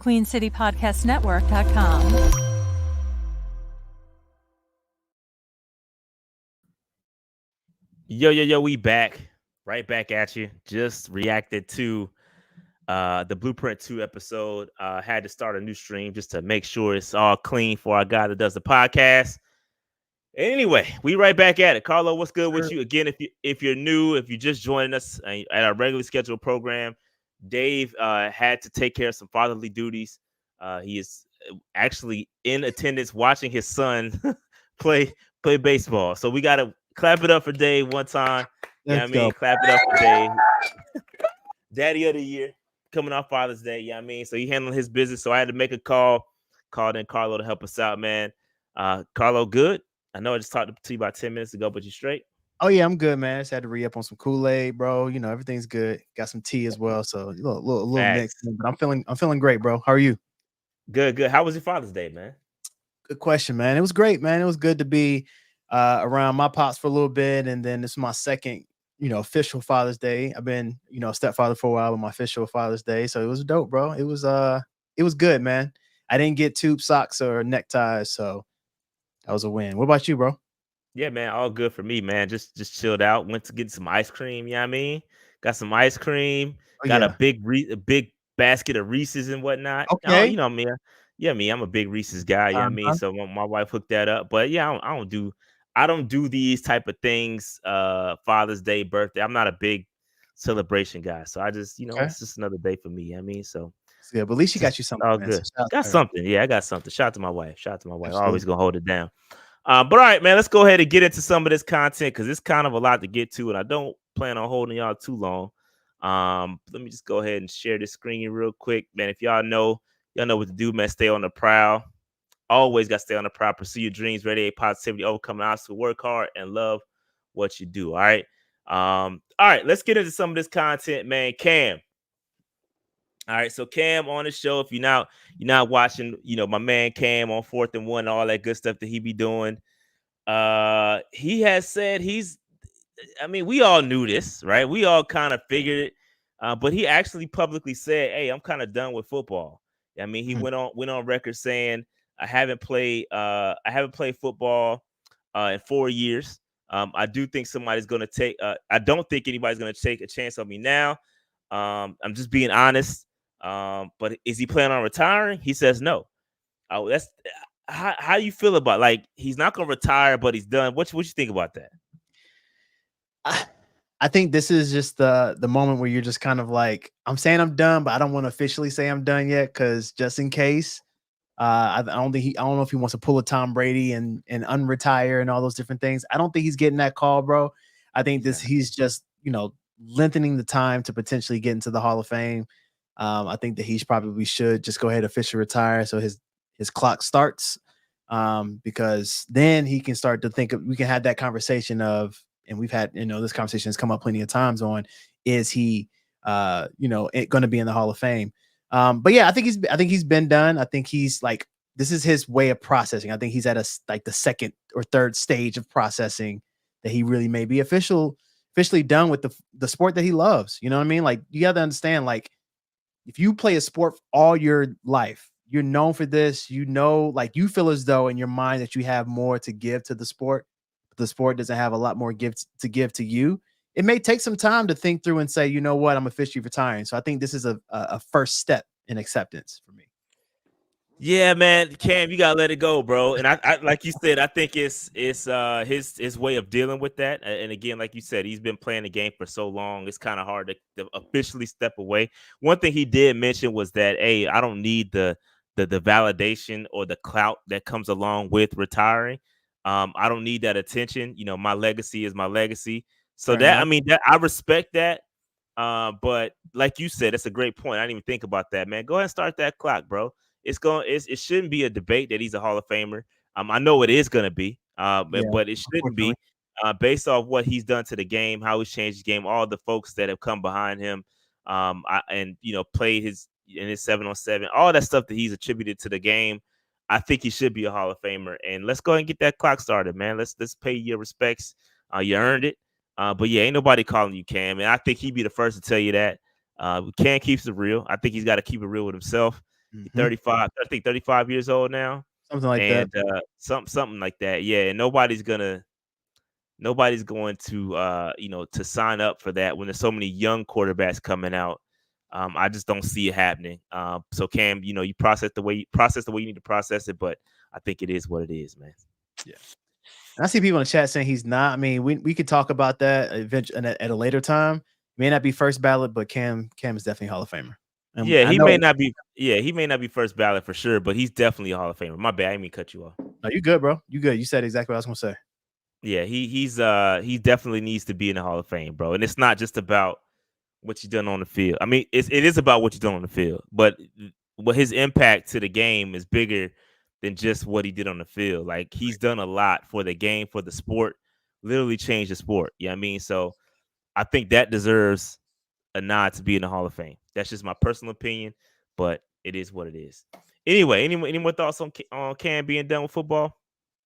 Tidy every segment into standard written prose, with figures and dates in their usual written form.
QueenCityPodcastNetwork.com. Yo, we back. Right back at you. Just reacted to the Blueprint 2 episode. Had to start a new stream just to make sure it's all clean for our guy that does the podcast. Anyway, we right back at it. Carlo, what's good with you? Again, if you're new, if you're just joining us at our regularly scheduled program, Dave had to take care of some fatherly duties. He is actually in attendance watching his son play baseball. So we gotta clap it up for Dave one time. Let's go. Clap it up for Dave. Daddy of the year, coming off Father's Day. So he handled his business. So I had to make a call. Called in Carlo to help us out, man. Carlo, good. I know I just talked to you about 10 minutes ago, but you straight? Oh yeah, I'm good, man. Just had to re-up on some Kool-Aid, bro. You know, everything's good. Got some tea as well, so a little mix. But I'm feeling great, bro. How are you? Good. How was your Father's Day, man? Good question, man. It was great, man. It was good to be around my pops for a little bit, and then this is my second, official Father's Day. I've been, a stepfather for a while, but my official Father's Day, so it was dope, bro. It was good, man. I didn't get tube socks or neckties, so that was a win. What about you, bro? Yeah, man, all good for me, man. Just chilled out. Went to get some ice cream. You know what I mean? Got some ice cream. Got a big basket of Reese's and whatnot. Okay. You know me. Yeah, I'm a big Reese's guy. You know what I mean? So my wife hooked that up. But yeah, I don't do these type of things. Father's Day, birthday. I'm not a big celebration guy. So I just, it's just another day for me. You know what I mean? So yeah, but at least you got you something. All good. Got something. Yeah, I got something. Shout out to my wife. Absolutely. Always gonna hold it down. But all right, man, let's go ahead and get into some of this content because it's kind of a lot to get to, and I don't plan on holding y'all too long. Let me just go ahead and share this screen real quick, man. If y'all know what to do, man. Stay on the prowl. Always got to stay on the prowl. Pursue your dreams, radiate positivity, overcome obstacles, work hard, and love what you do. All right. All right, let's get into some of this content, man. Cam. All right, so Cam on the show. If you're not watching, my man Cam on 4th and 1, all that good stuff that he be doing. He has said we all knew this, right? We all kind of figured it. But he actually publicly said, "Hey, I'm kind of done with football." I mean, he went on record saying, "I haven't played football in 4 years. I do think somebody's going to take. I don't think anybody's going to take a chance on me now. I'm just being honest. But is he planning on retiring?" He says no. That's how you feel about he's not gonna retire, but he's done. What you think about that? I think this is just the moment where you're just kind of like, I'm saying I'm done, but I don't want to officially say I'm done yet because just in case. I don't know if he wants to pull a Tom Brady and unretire and all those different things. I don't think he's getting that call, bro. I think he's just lengthening the time to potentially get into the Hall of Fame. I think that he probably should just go ahead and officially retire so his clock starts, because then he can start to think we can have that conversation of, and we've had, this conversation has come up plenty of times on, is he, going to be in the Hall of Fame? But yeah, I think he's been done. I think he's this is his way of processing. I think he's at the second or third stage of processing that he really may be officially done with the sport that he loves. You know what I mean? You got to understand, if you play a sport all your life, you're known for this, you feel as though in your mind that you have more to give to the sport, but the sport doesn't have a lot more gifts to give to you. It may take some time to think through and say, you know what, I'm officially retiring. So I think this is a first step in acceptance for me. Yeah, man, Cam, you gotta let it go, bro. And I like you said, I think it's his way of dealing with that. And again, like you said, he's been playing the game for so long, it's kind of hard to officially step away. One thing he did mention was that, hey, I don't need the validation or the clout that comes along with retiring. I don't need that attention. My legacy is my legacy. So that I respect that. But like you said, that's a great point. I didn't even think about that, man. Go ahead and start that clock, bro. It shouldn't be a debate that he's a Hall of Famer. I know it is going to be, but it shouldn't be based off what he's done to the game, how he's changed the game, all the folks that have come behind him, played in his 7-on-7, all that stuff that he's attributed to the game. I think he should be a Hall of Famer. And let's go ahead and get that clock started, man. Let's pay your respects. You earned it. But yeah, ain't nobody calling you Cam, and I think he'd be the first to tell you that. Cam keeps it real. I think he's got to keep it real with himself. Mhm. 35, I think 35 years old now, Something like that. and something like that. Yeah, and nobody's going to to sign up for that when there's so many young quarterbacks coming out. I just don't see it happening. So Cam, you process the way you need to process it, but I think it is what it is, man. Yeah. And I see people in the chat saying he's not. I mean, we could talk about that eventually at a later time. May not be first ballot, but Cam is definitely Hall of Famer. And Yeah, I he may know. not be. Yeah, he may not be first ballot for sure, but he's definitely a Hall of Famer. My bad, I didn't mean to cut you off. No, you good, bro. You good. You said exactly what I was gonna say. Yeah, he definitely needs to be in the Hall of Fame, bro. And it's not just about what you done on the field. I mean, it is about what you done on the field, but what his impact to the game is bigger than just what he did on the field. Like he's done a lot for the game, for the sport, literally changed the sport. Yeah, I mean, so I think that deserves a nod to be in the Hall of Fame. That's just my personal opinion, but it is what it is. Anyway, any more thoughts on Cam being done with football?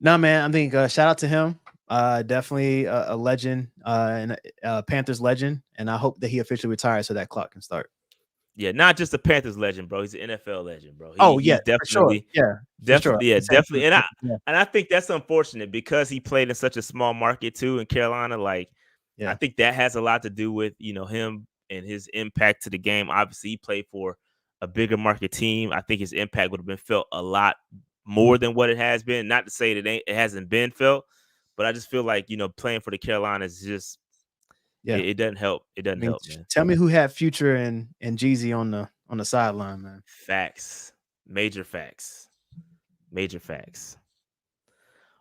No, man. I think shout out to him. Definitely a legend and a Panthers legend, and I hope that he officially retires so that clock can start. Yeah, not just a Panthers legend, bro. He's an NFL legend, bro. Oh yeah, He's for sure. definitely, Yeah, for sure. definitely, yeah, definitely. Yeah, And I think that's unfortunate because he played in such a small market too in Carolina. Like, I yeah. think that has a lot to do with him and his impact to the game. Obviously, he played for a bigger market team. I think his impact would have been felt a lot more than what it has been. Not to say that it hasn't been felt, but I just feel like playing for the Carolinas is just Yeah. it doesn't help. It I doesn't mean, help, man. tell me who had Future and Jeezy on the sideline, man. Facts, major facts. Major facts.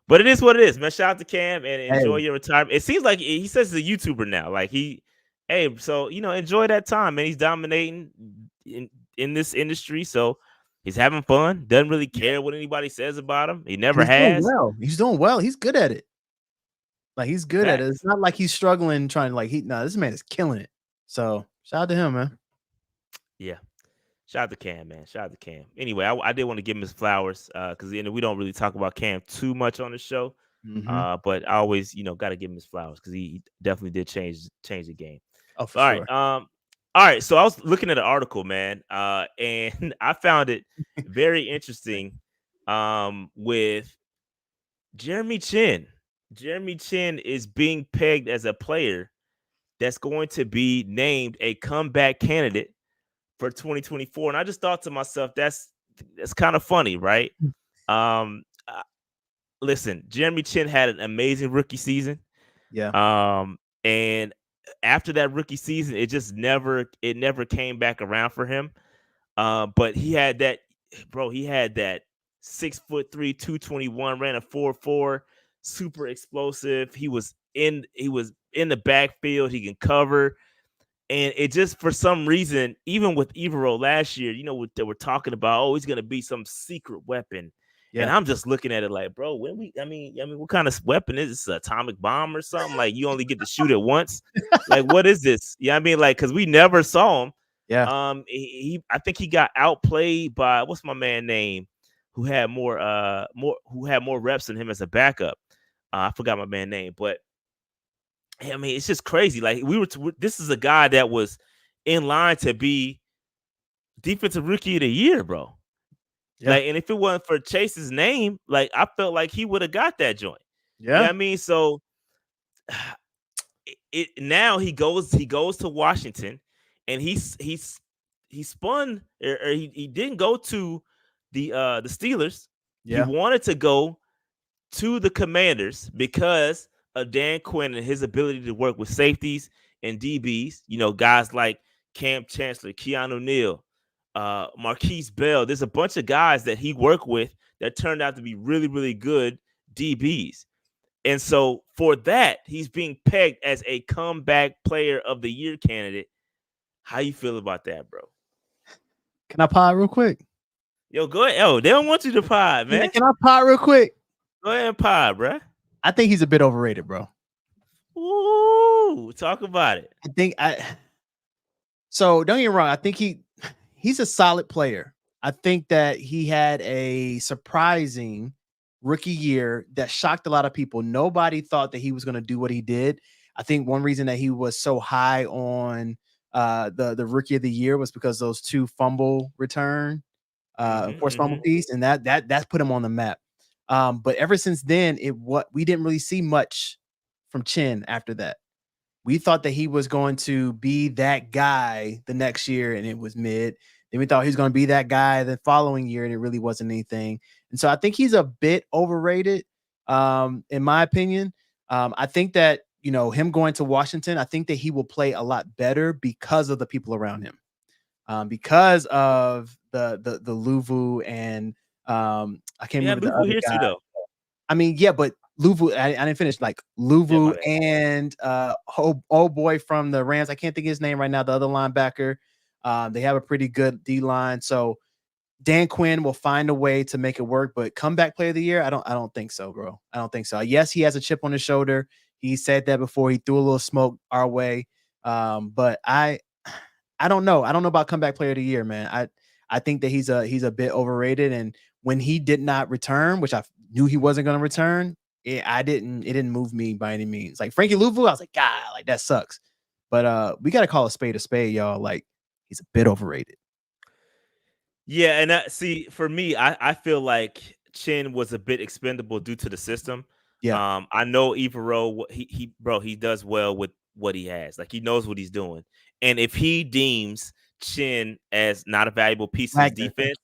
But it is what it is, man. Shout out to Cam and enjoy Hey, your retirement. It seems like he says he's a YouTuber now. Like so enjoy that time, man. He's dominating in this industry, so he's having fun. Doesn't really yeah, care what anybody says about him. He and never he's doing has. well. He's doing well. He's good at it. Like he's good at it. It's Facts. not like he's struggling trying to this man is killing it. So shout out to him, man. Yeah. Shout out to Cam, man. Shout out to Cam. Anyway, I did want to give him his flowers because we don't really talk about Cam too much on the show. Mm-hmm. But I always, got to give him his flowers because he definitely did change the game. Oh, for All right. sure. All right. So I was looking at an article, man, and I found it very interesting. With Jeremy Chin. Jeremy Chin is being pegged as a player that's going to be named a comeback candidate for 2024. And I just thought to myself, that's kind of funny, right? Um, uh, Listen, Jeremy Chin had an amazing rookie season. Yeah. And after that rookie season, it never came back around for him. But he had that 6'3", 221, ran a 4.4, super explosive. He was in the backfield. He can cover. And it just, for some reason, even with Evero last year, what they were talking about, oh, he's going to be some secret weapon. And Yeah. I'm just looking at it like, bro, I mean, what kind of weapon is this? An atomic bomb or something? Like, you only get to shoot it once? Like, what is this? Yeah, I mean, like, because we never saw him. Yeah. I think he got outplayed by, what's my man name, who had more reps than him as a backup. I forgot my man name, but I mean, it's just crazy. Like this is a guy that was in line to be defensive rookie of the year, bro. Yeah. Like, and if it wasn't for Chase's name, like I felt like he would have got that joint. Yeah, Yeah. I mean, so now he goes to Washington, and he spun or he didn't go to the Steelers. He Yeah. wanted to go to the Commanders because of Dan Quinn and his ability to work with safeties and DBs. Guys like Cam Chancellor, Keanu Neal, Marquise Bell. There's a bunch of guys that he worked with that turned out to be really, really good DBs. And so for that, he's being pegged as a comeback player of the year candidate. How you feel about that, bro? Can I pod real quick? Yo, go ahead. Oh, they don't want you to pod, man. Can I pod real quick? Go ahead and pod, bro. I think he's a bit overrated, bro. Ooh, talk about it. So don't get me wrong. I think he's a solid player. I think that he had a surprising rookie year that shocked a lot of people. Nobody thought that he was going to do what he did. I think one reason that he was so high on the rookie of the year was because those 2 fumble return forced fumble piece, and that's put him on the map. But ever since then, we didn't really see much from Chin after that. We thought that he was going to be that guy the next year, and it was mid. Then we thought he was going to be that guy the following year, and it really wasn't anything. And so I think he's a bit overrated, in my opinion. I think that him going to Washington, I think that he will play a lot better because of the people around him, because of the Luvu and I can't remember the Luvu other here guy. too, though. I mean, yeah, but Luvu, I didn't finish. Like Luvu and old boy from the Rams. I can't think of his name right now. The other linebacker. They have a pretty good D line. So Dan Quinn will find a way to make it work. But comeback player of the year, I don't think so, bro. I don't think so. Yes, he has a chip on his shoulder. He said that before. He threw a little smoke our way. But I don't know. I don't know about comeback player of the year, man. I think that he's a bit overrated. And when he did not return, which I knew he wasn't going to return, it didn't move me by any means. Like Frankie Louvu, I was like, God, like that sucks. But we got to call a spade, y'all. Like he's a bit overrated. Yeah, and see, for me, I feel like Chin was a bit expendable due to the system. Yeah. I know Evero, he does well with what he has. Like he knows what he's doing. And if he deems Chin as not a valuable piece of his defense,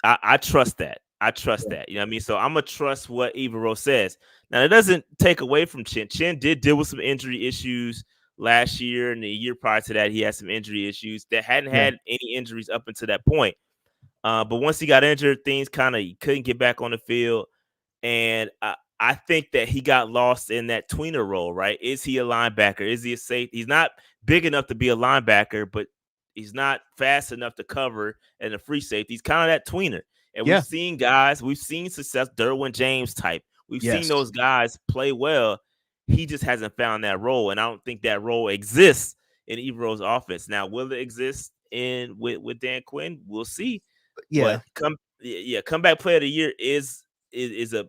I trust that. I trust that. You know what I mean? So I'm gonna trust what Evero says. Now, it doesn't take away from Chin. Chin did deal with some injury issues last year, and the year prior to that, he had some injury issues that hadn't had any injuries up until that point. But once he got injured, things kind of couldn't get back on the field. And I think that he got lost in that tweener role, right? Is he a linebacker? Is he a safety? He's not big enough to be a linebacker, but he's not fast enough to cover and a free safety. He's kind of that tweener. And we've seen success, Derwin James type. We've seen those guys play well. He just hasn't found that role. And I don't think that role exists in Evero's offense. Now, will it exist with Dan Quinn? We'll see. Yeah. But comeback player of the year is a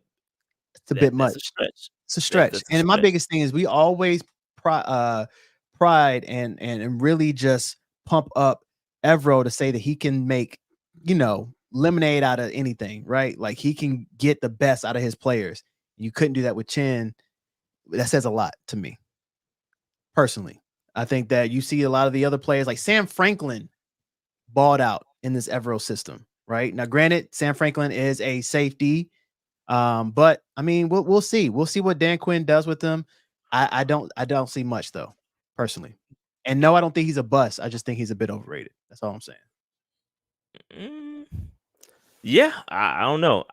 bit much. It's a stretch. And my biggest thing is we always pride and really just pump up Evero to say that he can make, lemonade out of anything, right? Like he can get the best out of his players. You couldn't do that with Chin. That says a lot to me. Personally, I think that you see a lot of the other players like Sam Franklin balled out in this Evero system, right? Now, granted, Sam Franklin is a safety. But I mean, we'll see. We'll see what Dan Quinn does with them. I don't see much though, personally. And no, I don't think he's a bust. I just think he's a bit overrated. That's all I'm saying. Yeah, I don't know.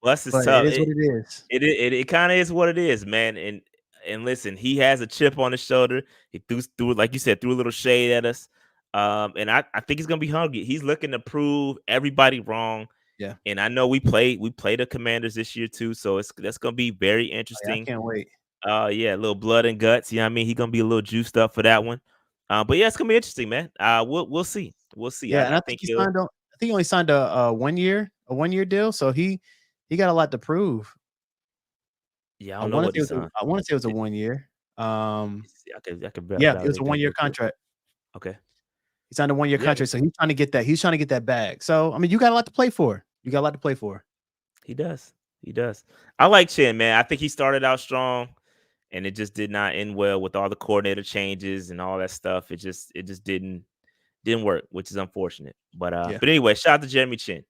Bust is tough. It is what it is. It kind of is what it is, man. And listen, he has a chip on his shoulder. He threw like you said, threw a little shade at us. And I think he's gonna be hungry. He's looking to prove everybody wrong. Yeah. And I know we play the Commanders this year too, so that's gonna be very interesting. I can't wait. A little blood and guts. You know what I mean? He's gonna be a little juiced up for that one. But yeah, it's gonna be interesting, man. We'll see. We'll see. Yeah, and I think he only signed a 1 year deal, so he got a lot to prove. Yeah, I don't know what he signed. I want to say it was a 1 year. I could yeah, it was a 1 year contract. Okay. He signed a 1 year contract, so he's trying to get that. He's trying to get that bag. So I mean, you got a lot to play for. He does. I like Chin, man. I think he started out strong, and it just did not end well with all the coordinator changes and all that stuff. It just didn't work, which is unfortunate. But anyway, shout out to Jeremy Chin.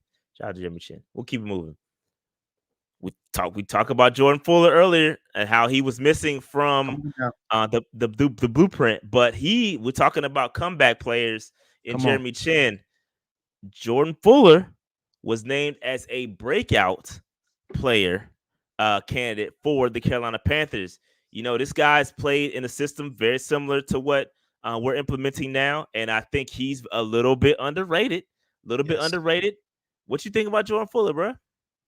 We'll keep it moving. We talk about Jordan Fuller earlier and how he was missing from the blueprint, but we're talking about comeback players in Jeremy Chin. Jordan Fuller was named as a breakout player candidate for the Carolina Panthers. This guy's played in a system very similar to what we're implementing now, and I think he's a little bit underrated. What you think about Jordan Fuller, bro?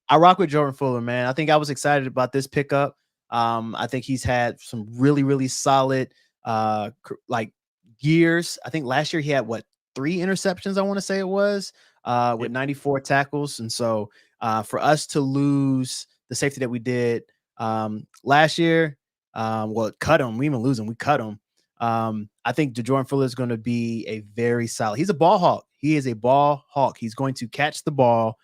I rock with Jordan Fuller, man. I think I was excited about this pickup. I think he's had some really, really solid years. I think last year he had 3 interceptions, I want to say it was, with 94 tackles. And so for us to lose the safety that we did last year, cut him. We even lose him. We cut him. I think Jordan Fuller is going to be a very solid. He's a ball hawk. He is a ball hawk. He's going to catch the ball.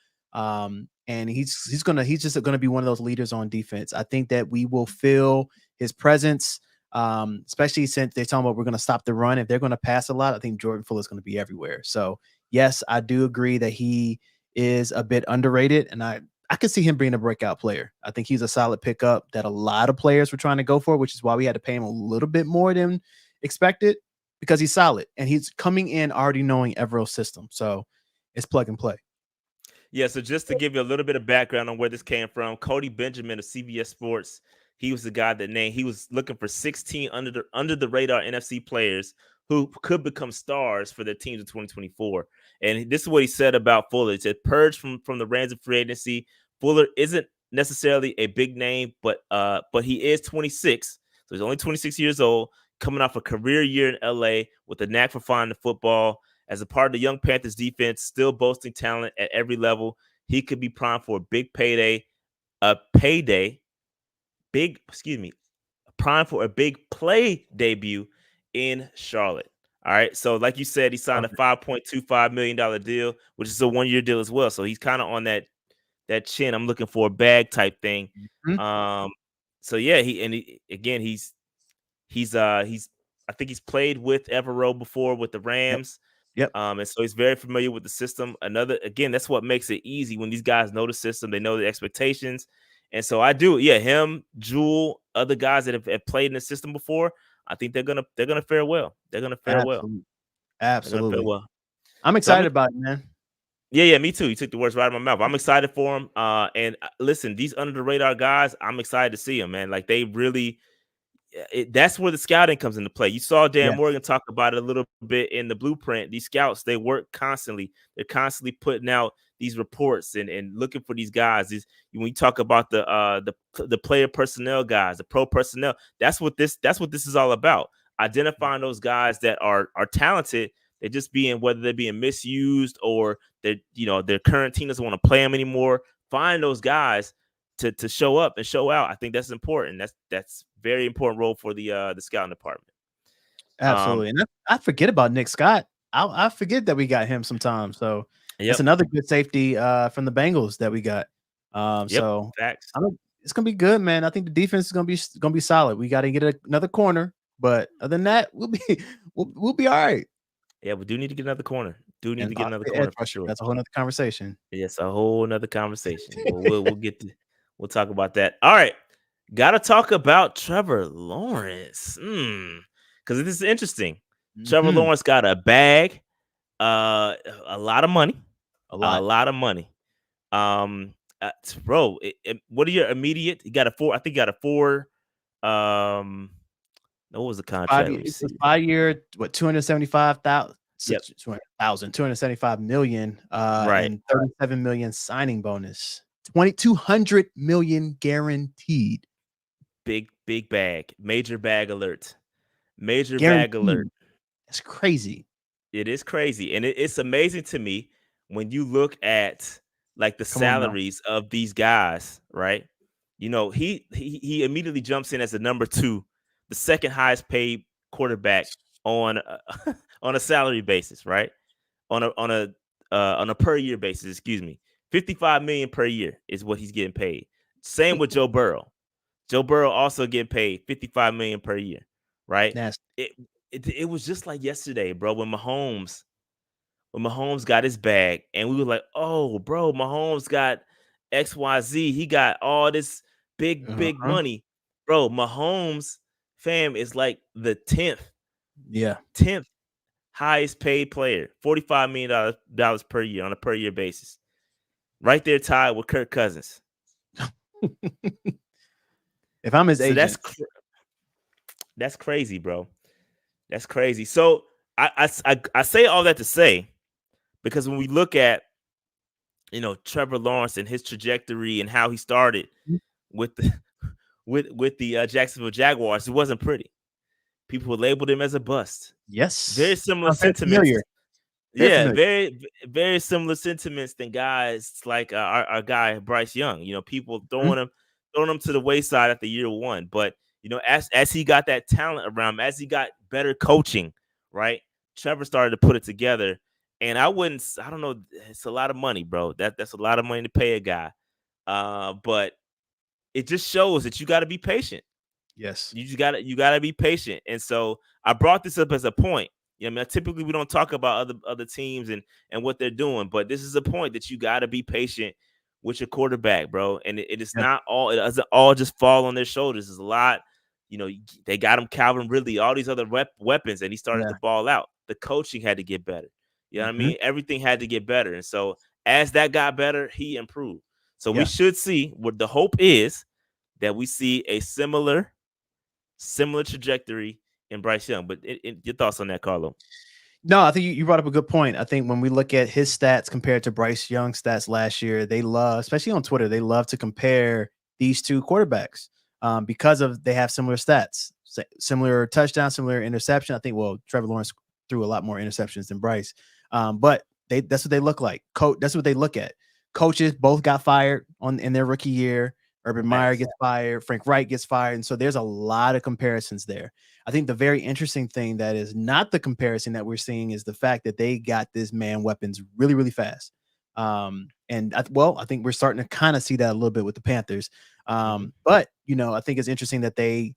And he's just gonna be one of those leaders on defense. I think that we will feel his presence, especially since they're talking about we're gonna stop the run. If they're gonna pass a lot, I think Jordan Fuller is gonna be everywhere. So yes, I do agree that he is a bit underrated, and I could see him being a breakout player. I think he's a solid pickup that a lot of players were trying to go for, which is why we had to pay him a little bit more than expected because he's solid and he's coming in already knowing Everill's system. So it's plug and play. Yeah, so just to give you a little bit of background on where this came from, Cody Benjamin of CBS Sports, he was the guy that named, he was looking for 16 under the radar NFC players who could become stars for their teams in 2024. And this is what he said about Fuller. He said, purged from the reins of free agency. Fuller isn't necessarily a big name, but he is 26. So he's only 26 years old, coming off a career year in LA with a knack for finding the football. As a part of the young Panthers defense, still boasting talent at every level, he could be primed for a big payday, primed for a big play debut in Charlotte. All right. So like you said, he signed a $5.25 million deal, which is a 1-year deal as well. So he's kind of on that chin. I'm looking for a bag type thing. Mm-hmm. So yeah, he's I think he's played with Evero before with the Rams. Yep. And so he's very familiar with the system. That's what makes it easy when these guys know the system, they know the expectations. And so him, Jewel, other guys that have played in the system before, I think they're gonna fare well. They're gonna fare well. Absolutely. Fare well. I'm excited about it, man. Yeah, me too. You took the words right out of my mouth. I'm excited for him. And listen, these under the radar guys, I'm excited to see them, man. Like they really. That's where the scouting comes into play. You saw Dan Morgan talk about it a little bit in the blueprint. These scouts, they work constantly. They're constantly putting out these reports and looking for these guys. When you talk about the player personnel guys, the pro personnel, that's what this is all about. Identifying those guys that are talented. They're just whether they're being misused or their current team doesn't want to play them anymore. Find those guys to show up and show out. I think that's important. That's very important role for the scouting department. Absolutely. And I forget about Nick Scott. I forget that we got him sometimes. So it's another good safety from the Bengals that we got. So facts. It's gonna be good, man. I think the defense is gonna be solid. We got to get another corner, but other than that, we'll be all right. Yeah, we do need to get another corner. Get another corner for sure. That's a whole nother conversation. Yes, a whole nother conversation. We'll talk about that. All right. Gotta talk about Trevor Lawrence. Because this is interesting. Mm-hmm. Trevor Lawrence got a bag, a lot of money. A lot of money. Bro, what are your immediate? He got a 4. I think he got a 4. What was the contract? It's a 5-year, what, 275,000. Yep. 275 million and 37 million signing bonus. 200 million guaranteed. Big bag. Major bag alert. Bag alert. It's crazy. It is crazy. And it's amazing to me when you look at like the salaries of these guys, right? He immediately jumps in as the number 2, the second highest paid quarterback on a salary basis, right? On a per year basis, excuse me. $55 million per year is what he's getting paid. Same with Joe Burrow. Joe Burrow also getting paid $55 million per year, right? It was just like yesterday, bro, when Mahomes got his bag and we were like, oh, bro, Mahomes got XYZ. He got all this big money. Bro, Mahomes, fam, is like the 10th highest paid player, $45 million per year on a per year basis. Right there tied with Kirk Cousins. If I'm his agent. That's crazy, bro. That's crazy. So I say all that to say, because when we look at Trevor Lawrence and his trajectory and how he started with the Jacksonville Jaguars, it wasn't pretty. People labeled him as a bust. Yes. Very similar sentiments. Very, very similar sentiments than guys like our guy Bryce Young. People throwing him to the wayside after year 1. But as he got that talent around him, as he got better coaching, right? Trevor started to put it together, And I don't know, it's a lot of money, bro. That's a lot of money to pay a guy. But it just shows that you got to be patient. Yes. You gotta be patient. And so I brought this up as a point. You know, I mean, typically we don't talk about other teams and what they're doing, but this is a point that you gotta be patient with your quarterback, bro. And it is Yeah. not all. It doesn't all just fall on their shoulders. There's a lot. You know, they got him Calvin Ridley, all these other weapons, and he started Yeah. to ball out. The coaching had to get better. You know what I Mhm. mean? Everything had to get better. And so as that got better, he improved. So we Yeah. should see what the hope is that we see a similar trajectory in Bryce Young. But your thoughts on that, Carlo? No, I think you brought up a good point. I think when we look at his stats compared to Bryce Young's stats last year, they love, especially on Twitter, they love to compare these two quarterbacks because of they have similar stats, similar touchdown, similar interception. I think, well, Trevor Lawrence threw a lot more interceptions than Bryce, but that's what they look like. That's what they look at. Coaches both got fired in their rookie year. Urban Meyer gets fired. Frank Reich gets fired. And so there's a lot of comparisons there. I think the very interesting thing that is not the comparison that we're seeing is the fact that they got this man weapons really, really fast. And I think we're starting to kind of see that a little bit with the Panthers. But, I think it's interesting that they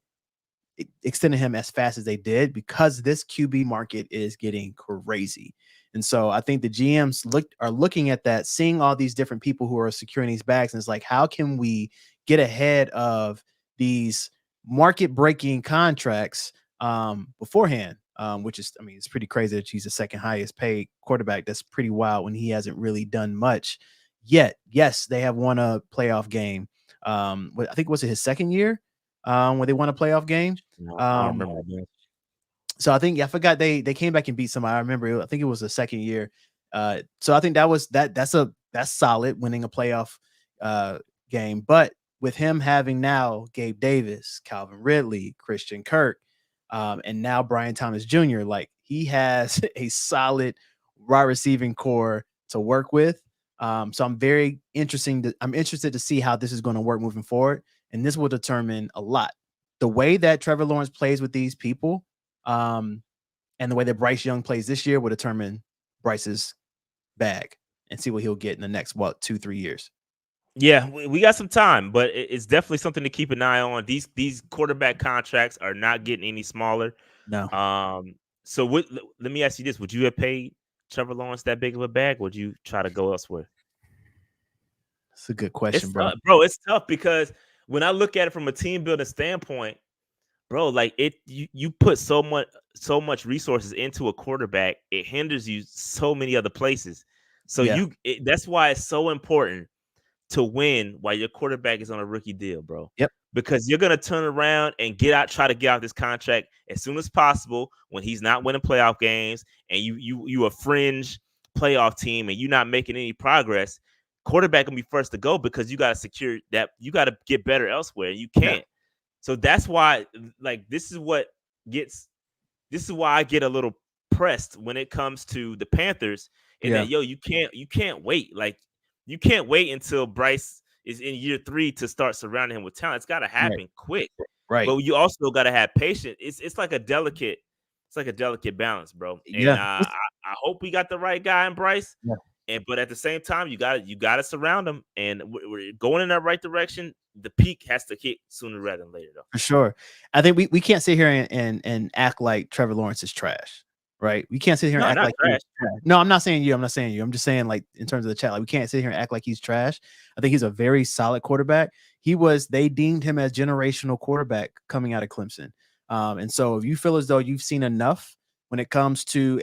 extended him as fast as they did because this QB market is getting crazy. And so I think the GMs are looking at that, seeing all these different people who are securing these bags. And it's like, how can we get ahead of these market breaking contracts beforehand? Which is, I mean, it's pretty crazy that he's the second highest paid quarterback. That's pretty wild when he hasn't really done much yet. Yes, they have won a playoff game. I think was it his second year when they won a playoff game? No, I don't remember that. So I think I forgot they came back and beat somebody. I remember I think it was the second year. So I think that's solid winning a playoff game. But with him having now Gabe Davis, Calvin Ridley, Christian Kirk, and now Brian Thomas Jr., like he has a solid wide receiving core to work with. So I'm interested to see how this is going to work moving forward. And this will determine a lot. The way that Trevor Lawrence plays with these people, and the way that Bryce Young plays this year will determine Bryce's bag and see what he'll get in the next 2-3 years. Yeah, we got some time, but it's definitely something to keep an eye on. These quarterback contracts are not getting any smaller. No. So let me ask you this: would you have paid Trevor Lawrence that big of a bag? Or would you try to go elsewhere? That's a good question, bro. It's tough because when I look at it from a team building standpoint, bro, like you put so much resources into a quarterback, it hinders you so many other places. So that's why it's so important to win while your quarterback is on a rookie deal, bro. Yep. Because you're gonna turn around and try to get out this contract as soon as possible when he's not winning playoff games and you a fringe playoff team and you're not making any progress. Quarterback gonna be first to go because you gotta secure that, you gotta get better elsewhere. You can't. Yeah. So that's why, like, this is why I get a little pressed when it comes to the Panthers. And that, you can't wait. Like, you can't wait until Bryce is in year 3 to start surrounding him with talent. It's got to happen quick. Right. But you also got to have patience. It's like a delicate balance, bro. And I hope we got the right guy in Bryce. Yeah. But at the same time, you got to surround him, and we're going in that right direction. The peak has to hit sooner rather than later, though. For sure. I think we can't sit here and act like Trevor Lawrence is trash, right? We can't sit here and act like trash. No, I'm not saying you. I'm just saying, like, in terms of the chat, like, we can't sit here and act like he's trash. I think he's a very solid quarterback. They deemed him as generational quarterback coming out of Clemson. And so if you feel as though you've seen enough when it comes to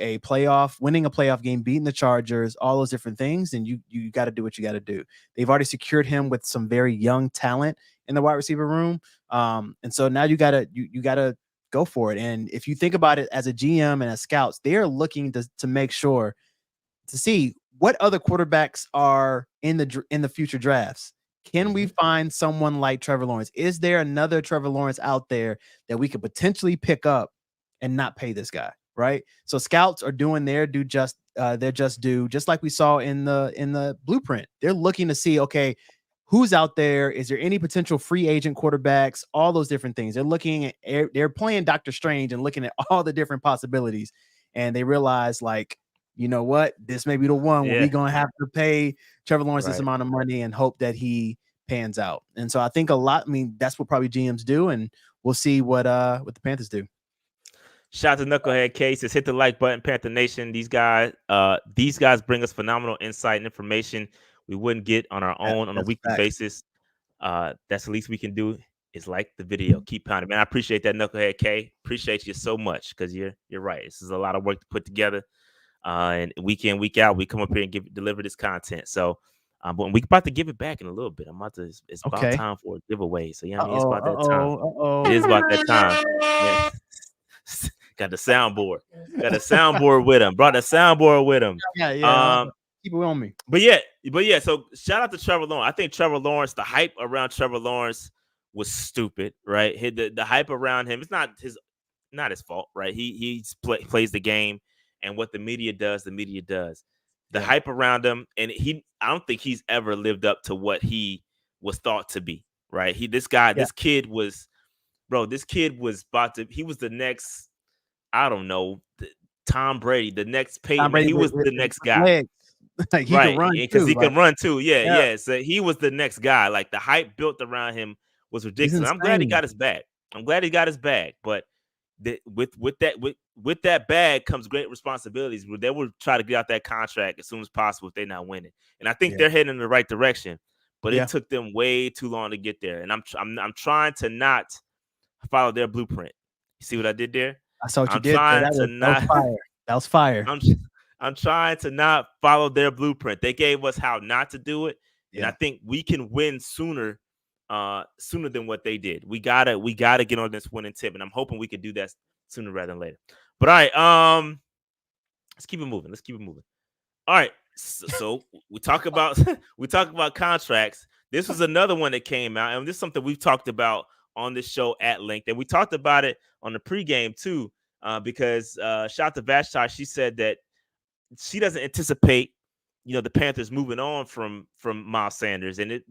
winning a playoff game, beating the Chargers, all those different things, then you got to do what you got to do. They've already secured him with some very young talent in the wide receiver room. And so now you gotta go for it. And if you think about it as a GM and as scouts, they're looking to make sure to see what other quarterbacks are in the future drafts. Can we find someone like Trevor Lawrence? Is there another Trevor Lawrence out there that we could potentially pick up and not pay this guy? Right. So scouts are doing their just like we saw in the blueprint. They're looking to see, okay, who's out there? Is there any potential free agent quarterbacks? All those different things. They're playing Dr. Strange and looking at all the different possibilities. And they realize, like, you know what, this may be the one where Yeah. we're gonna have to pay Trevor Lawrence this Right. amount of money and hope that he pans out. And so I think that's what probably GMs do, and we'll see what the Panthers do. Shout out to Knucklehead Cases. Hit the like button, Panther Nation. These guys bring us phenomenal insight and information we wouldn't get on our own on a weekly basis. That's the least we can do is like the video. Keep pounding, man. I appreciate that, Knucklehead K. Appreciate you so much because you're right. This is a lot of work to put together. And week in, week out, we come up here and deliver this content. So, but we're about to give it back in a little bit. It's about time for a giveaway. So, yeah, it's about that time. It is about that time. Yeah. Got the soundboard. Got a soundboard with him. Brought the soundboard with him. Yeah. Keep it on me. But yeah. So shout out to Trevor Lawrence. I think Trevor Lawrence, the hype around Trevor Lawrence was stupid, right? The hype around him, it's not his fault, right? He plays the game, and what the media does. The hype around him, and I don't think he's ever lived up to what he was thought to be, right? This kid was he was the next, I don't know, Tom Brady, the next Peyton. He was the next guy. Like he can run because he can run too. Yeah. So he was the next guy. Like the hype built around him was ridiculous. I'm glad he got his bag. But with that bag comes great responsibilities. They will try to get out that contract as soon as possible if they're not winning. And I think they're heading in the right direction. But it took them way too long to get there. And I'm trying to not follow their blueprint. You see what I did there? I saw what you did. That was fire. I'm trying to not follow their blueprint. They gave us how not to do it, and I think we can win sooner than what they did. We gotta get on this winning tip, and I'm hoping we can do that sooner rather than later. But all right, let's keep it moving. All right, so we talk about contracts. This was another one that came out, and this is something we've talked about on this show at length, and we talked about it on the pregame too, because shout out to Vashtar. She said that she doesn't anticipate, the Panthers moving on from Miles Sanders, and it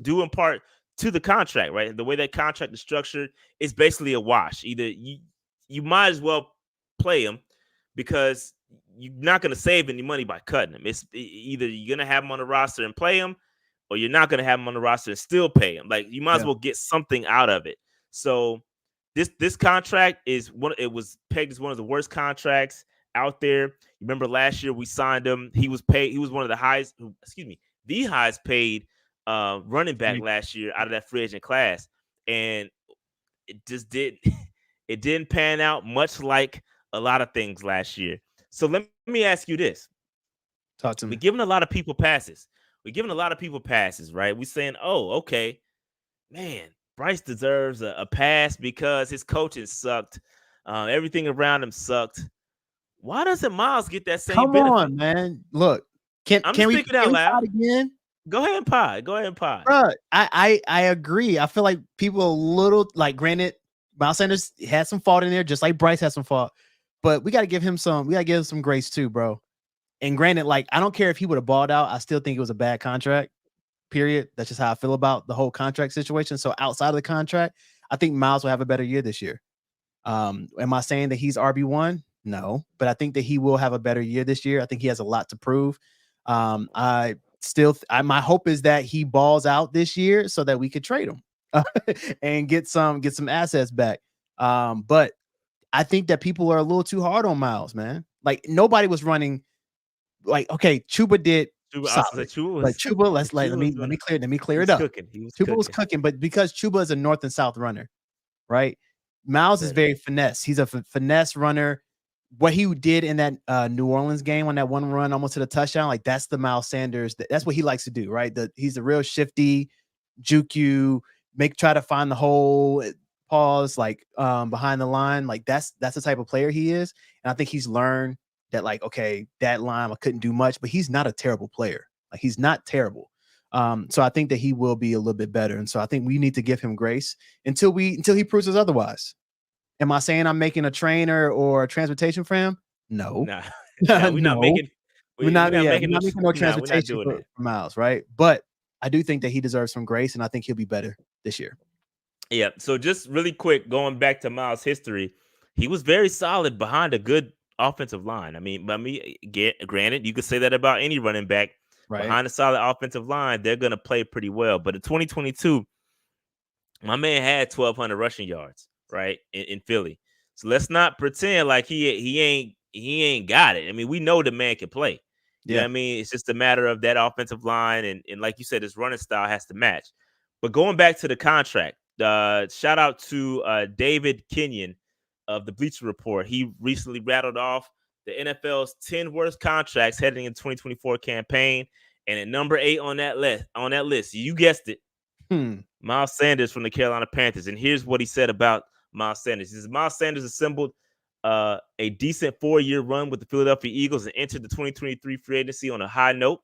due in part to the contract, right? The way that contract is structured is basically a wash. Either you might as well play him because you're not going to save any money by cutting him. It's either you're going to have him on the roster and play him, or you're not going to have him on the roster and still pay him. Like you might as well get something out of it. So this contract it was pegged as one of the worst contracts out there. Remember last year we signed him. He was one of the the highest paid running back last year out of that free agent class. And it just didn't pan out, much like a lot of things last year. So let me ask you this. Talk to me. We're giving a lot of people passes, right? We're saying, oh, okay, man, Bryce deserves a pass because his coaching sucked. Everything around him sucked. Why doesn't Miles get that same benefit? Come on, man. Look, can we out loud again? Go ahead and pie. Bro, I agree. I feel like people a little, like, granted, Miles Sanders had some fault in there, just like Bryce had some fault. But we got to give him some grace too, bro. And granted, like, I don't care if he would have balled out. I still think it was a bad contract, period. That's just how I feel about the whole contract situation. So outside of the contract, I think Miles will have a better year this year. Am I saying that he's RB1? No, but I think that he will have a better year this year. I think he has a lot to prove. My hope is that he balls out this year so that we could trade him and get some assets back. But I think that people are a little too hard on Miles, man. Like nobody was running. Like, okay, Chuba did. Chuba, let me clear it up. Chuba was cooking, but because Chuba is a north and south runner, right? Miles is very finesse. He's a finesse runner. What he did in that New Orleans game on that one run almost to the touchdown, like that's the Miles Sanders. That's what he likes to do, right? He's a real shifty, juke you, try to find the hole, pause, like behind the line. Like that's the type of player he is. And I think he's learned that, like, okay, that line I couldn't do much, but he's not a terrible player. Like he's not terrible. So I think that he will be a little bit better. And so I think we need to give him grace until he proves us otherwise. Am I saying I'm making a trainer or a transportation for him? No. We're not making no transportation for Miles, right? But I do think that he deserves some grace, and I think he'll be better this year. Yeah. So just really quick, going back to Miles' history, he was very solid behind a good offensive line. I mean, granted, you could say that about any running back. Right. Behind a solid offensive line, they're going to play pretty well. But in 2022, my man had 1,200 rushing yards, right, in Philly. So let's not pretend like he ain't got it. I mean, we know the man can play. You know what I mean? It's just a matter of that offensive line, and like you said, his running style has to match. But going back to the contract, shout out to David Kenyon of the Bleacher Report. He recently rattled off the NFL's 10 worst contracts heading in 2024 campaign, and at number 8 on that list, you guessed it, Miles Sanders from the Carolina Panthers. And here's what he said about Miles Sanders. He says, Miles Sanders assembled a decent 4-year run with the Philadelphia Eagles and entered the 2023 free agency on a high note.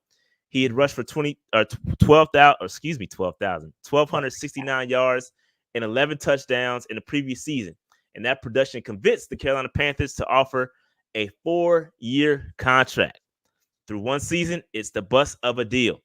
He had rushed for 1,269 yards and 11 touchdowns in the previous season. And that production convinced the Carolina Panthers to offer a 4-year contract. Through one season, it's the bust of a deal.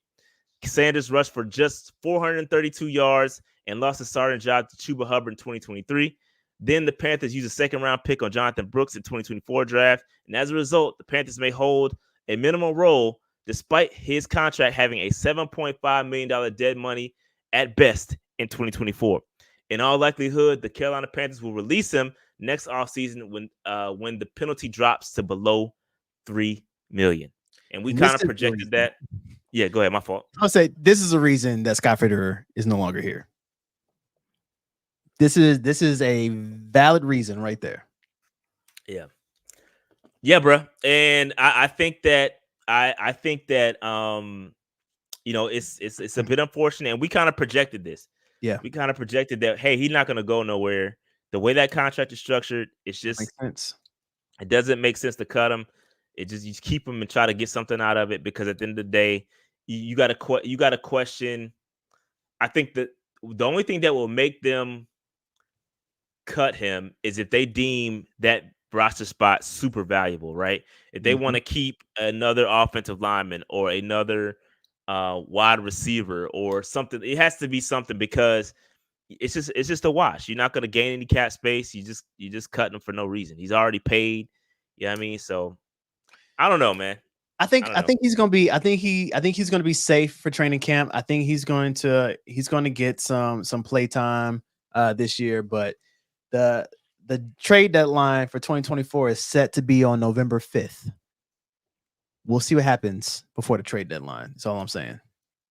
Sanders rushed for just 432 yards and lost his starting job to Chuba Hubbard in 2023. Then the Panthers used a second-round pick on Jonathan Brooks in 2024 draft. And as a result, the Panthers may hold a minimum role despite his contract having a $7.5 million dead money at best in 2024. In all likelihood, the Carolina Panthers will release him next offseason when the penalty drops to below $3 million. And we kind of projected that. Yeah, go ahead. My fault. I'll say this is a reason that Scott Fitterer is no longer here. This is a valid reason right there. Yeah, bro. And I think that you know, it's a bit unfortunate, and we kind of projected this. Yeah, we kind of projected that. Hey, he's not going to go nowhere. The way that contract is structured, it's just makes sense. It doesn't make sense to cut him. It just you keep him and try to get something out of it, because at the end of the day, you got to question. I think that the only thing that will make them cut him is if they deem that roster spot super valuable, right? If they want to keep another offensive lineman or another wide receiver or something, it has to be something, because it's just a wash. You're not going to gain any cap space. You just cut him for no reason. He's already paid. You know what I mean? So I don't know, man. I think he's gonna be. I think he's gonna be safe for training camp. I think he's going to get some play time this year. But the trade deadline for 2024 is set to be on November 5th. We'll see what happens before the trade deadline. That's all I'm saying.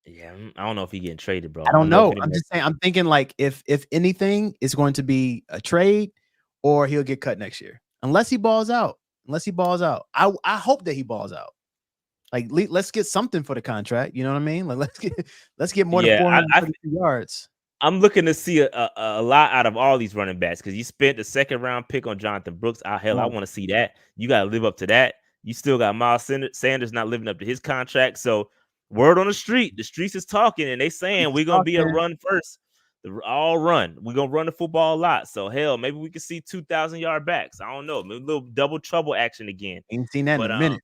Yeah, I don't know if he's getting traded, bro. I don't know. I'm just saying. I'm thinking like if anything, it's going to be a trade, or he'll get cut next year, unless he balls out. I hope that he balls out. Like, let's get something for the contract. You know what I mean? Like, let's get more than 432 yards. I'm looking to see a lot out of all these running backs, because you spent the second-round pick on Jonathan Brooks. I want to see that. You got to live up to that. You still got Miles Sanders not living up to his contract. So, word on the streets is talking, and they saying we're going to be a run first. All run. We're going to run the football a lot. So, hell, maybe we can see 2,000-yard backs. I don't know. Maybe a little double trouble action again. Ain't seen that in a minute.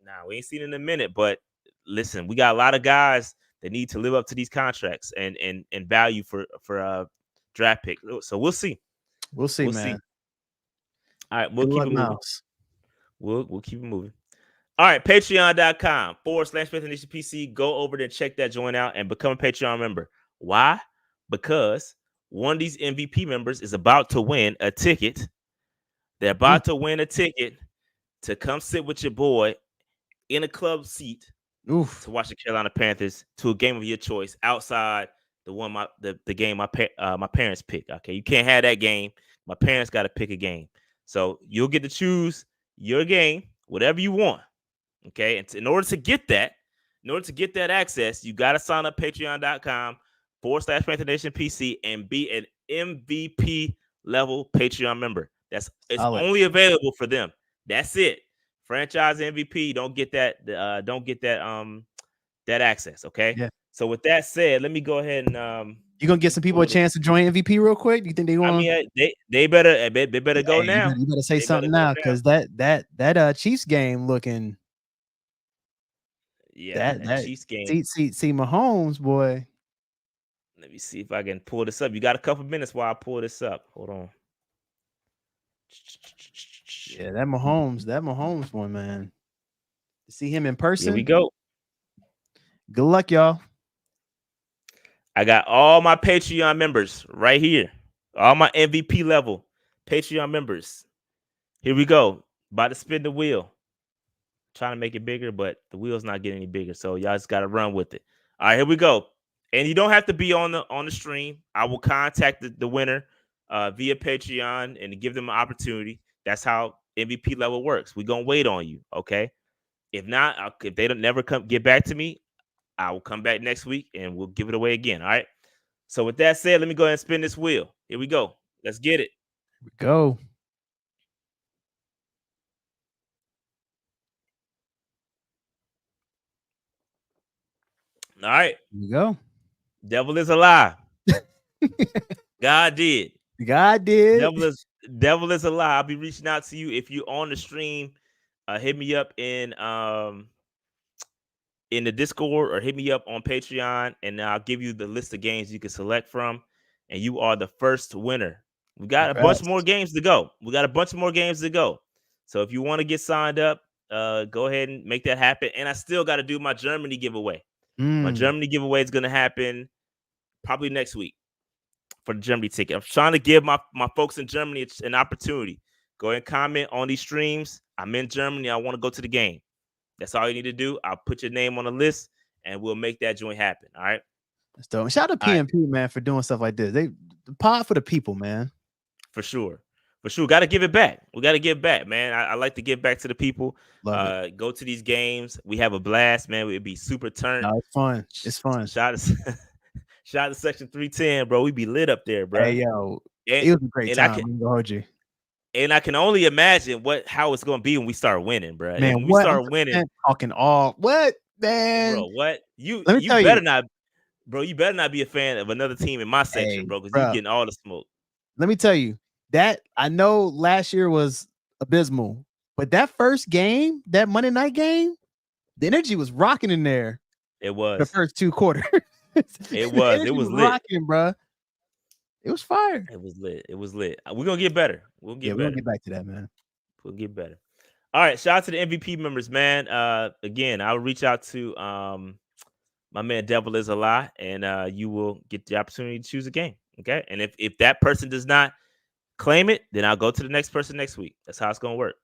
Nah, we ain't seen it in a minute. But listen, we got a lot of guys that need to live up to these contracts and value for draft pick. So we'll see. We'll see, man. All right, we'll keep it moving. We'll keep it moving. All right, patreon.com/Panthers Go over there and check that joint out and become a Patreon member. Why? Because one of these MVP members is about to win a ticket. They're about to win a ticket to come sit with your boy in a club seat to watch the Carolina Panthers, to a game of your choice outside the game my parents pick. Okay, you can't have that game. My parents got to pick a game, so you'll get to choose your game, whatever you want. Okay, and in order to get that access, you got to sign up patreon.com/PantherNationPC and be an MVP level Patreon member. It's only available for them. That's it. Franchise MVP, don't get that that access. Okay. Yeah. So with that said, let me go ahead and you gonna get some people a chance to join MVP real quick? You think they want? I mean, they better go now. You better say something now, because that Chiefs game looking. Yeah, that Chiefs game. See Mahomes, boy. Let me see if I can pull this up. You got a couple minutes while I pull this up. Hold on. Yeah, that Mahomes one, man. To see him in Here we person. go. Good luck, y'all. I got all my Patreon members right here. All my MVP level Patreon members. Here we go. About to spin the wheel. Trying to make it bigger, but the wheel's not getting any bigger. So y'all just gotta run with it. All right, here we go. And you don't have to be on the stream. I will contact the winner via Patreon and give them an opportunity. That's how MVP level works. We're gonna wait on you, okay? If not, if they don't never get back to me, I will come back next week and we'll give it away again. All right. So with that said, let me go ahead and spin this wheel. Here we go. Let's get it. Here we go. All right. Here we go. Devil is a lie. God did. God did. Devil is a lie. I'll be reaching out to you if you're on the stream. Hit me up in the Discord or hit me up on Patreon, and I'll give you the list of games you can select from. And you are the first winner. We got a bunch more games to go. So if you want to get signed up, go ahead and make that happen. And I still got to do my Germany giveaway. My Germany giveaway is going to happen probably next week for the Germany ticket. I'm trying to give my folks in Germany an opportunity. Go ahead and comment on these streams. I'm in Germany. I want to go to the game. That's all you need to do. I'll put your name on the list, and we'll make that joint happen. All right. That's dope. Shout out to PMP, man, for doing stuff like this. The pod for the people, man. For sure. Got to give it back. We got to give back, man. I like to give back to the people. Go to these games. We have a blast, man. It'd be super turned. No, it's fun. It's fun. Shout out to Section 310, bro. We be lit up there, bro. Hey, yo. It was a great time. And I can only imagine how it's going to be when we start winning, bro. Man, when we start winning. Talking all. What, man? Bro, what? You better not. Bro, you better not be a fan of another team in my section, bro, because you're getting all the smoke. Let me tell you that I know last year was abysmal, but that first game, that Monday night game, the energy was rocking in there. It was the first 2 quarters. It was lit, rocking, bro. It was fire. It was lit. We're gonna get better. We'll get get back to that, man. We'll get better. All right, shout out to the MVP members, man. Again, I'll reach out to my man Devil is a Lie, and you will get the opportunity to choose a game. Okay. And if that person does not claim it, then I'll go to the next person next week. That's how it's gonna work.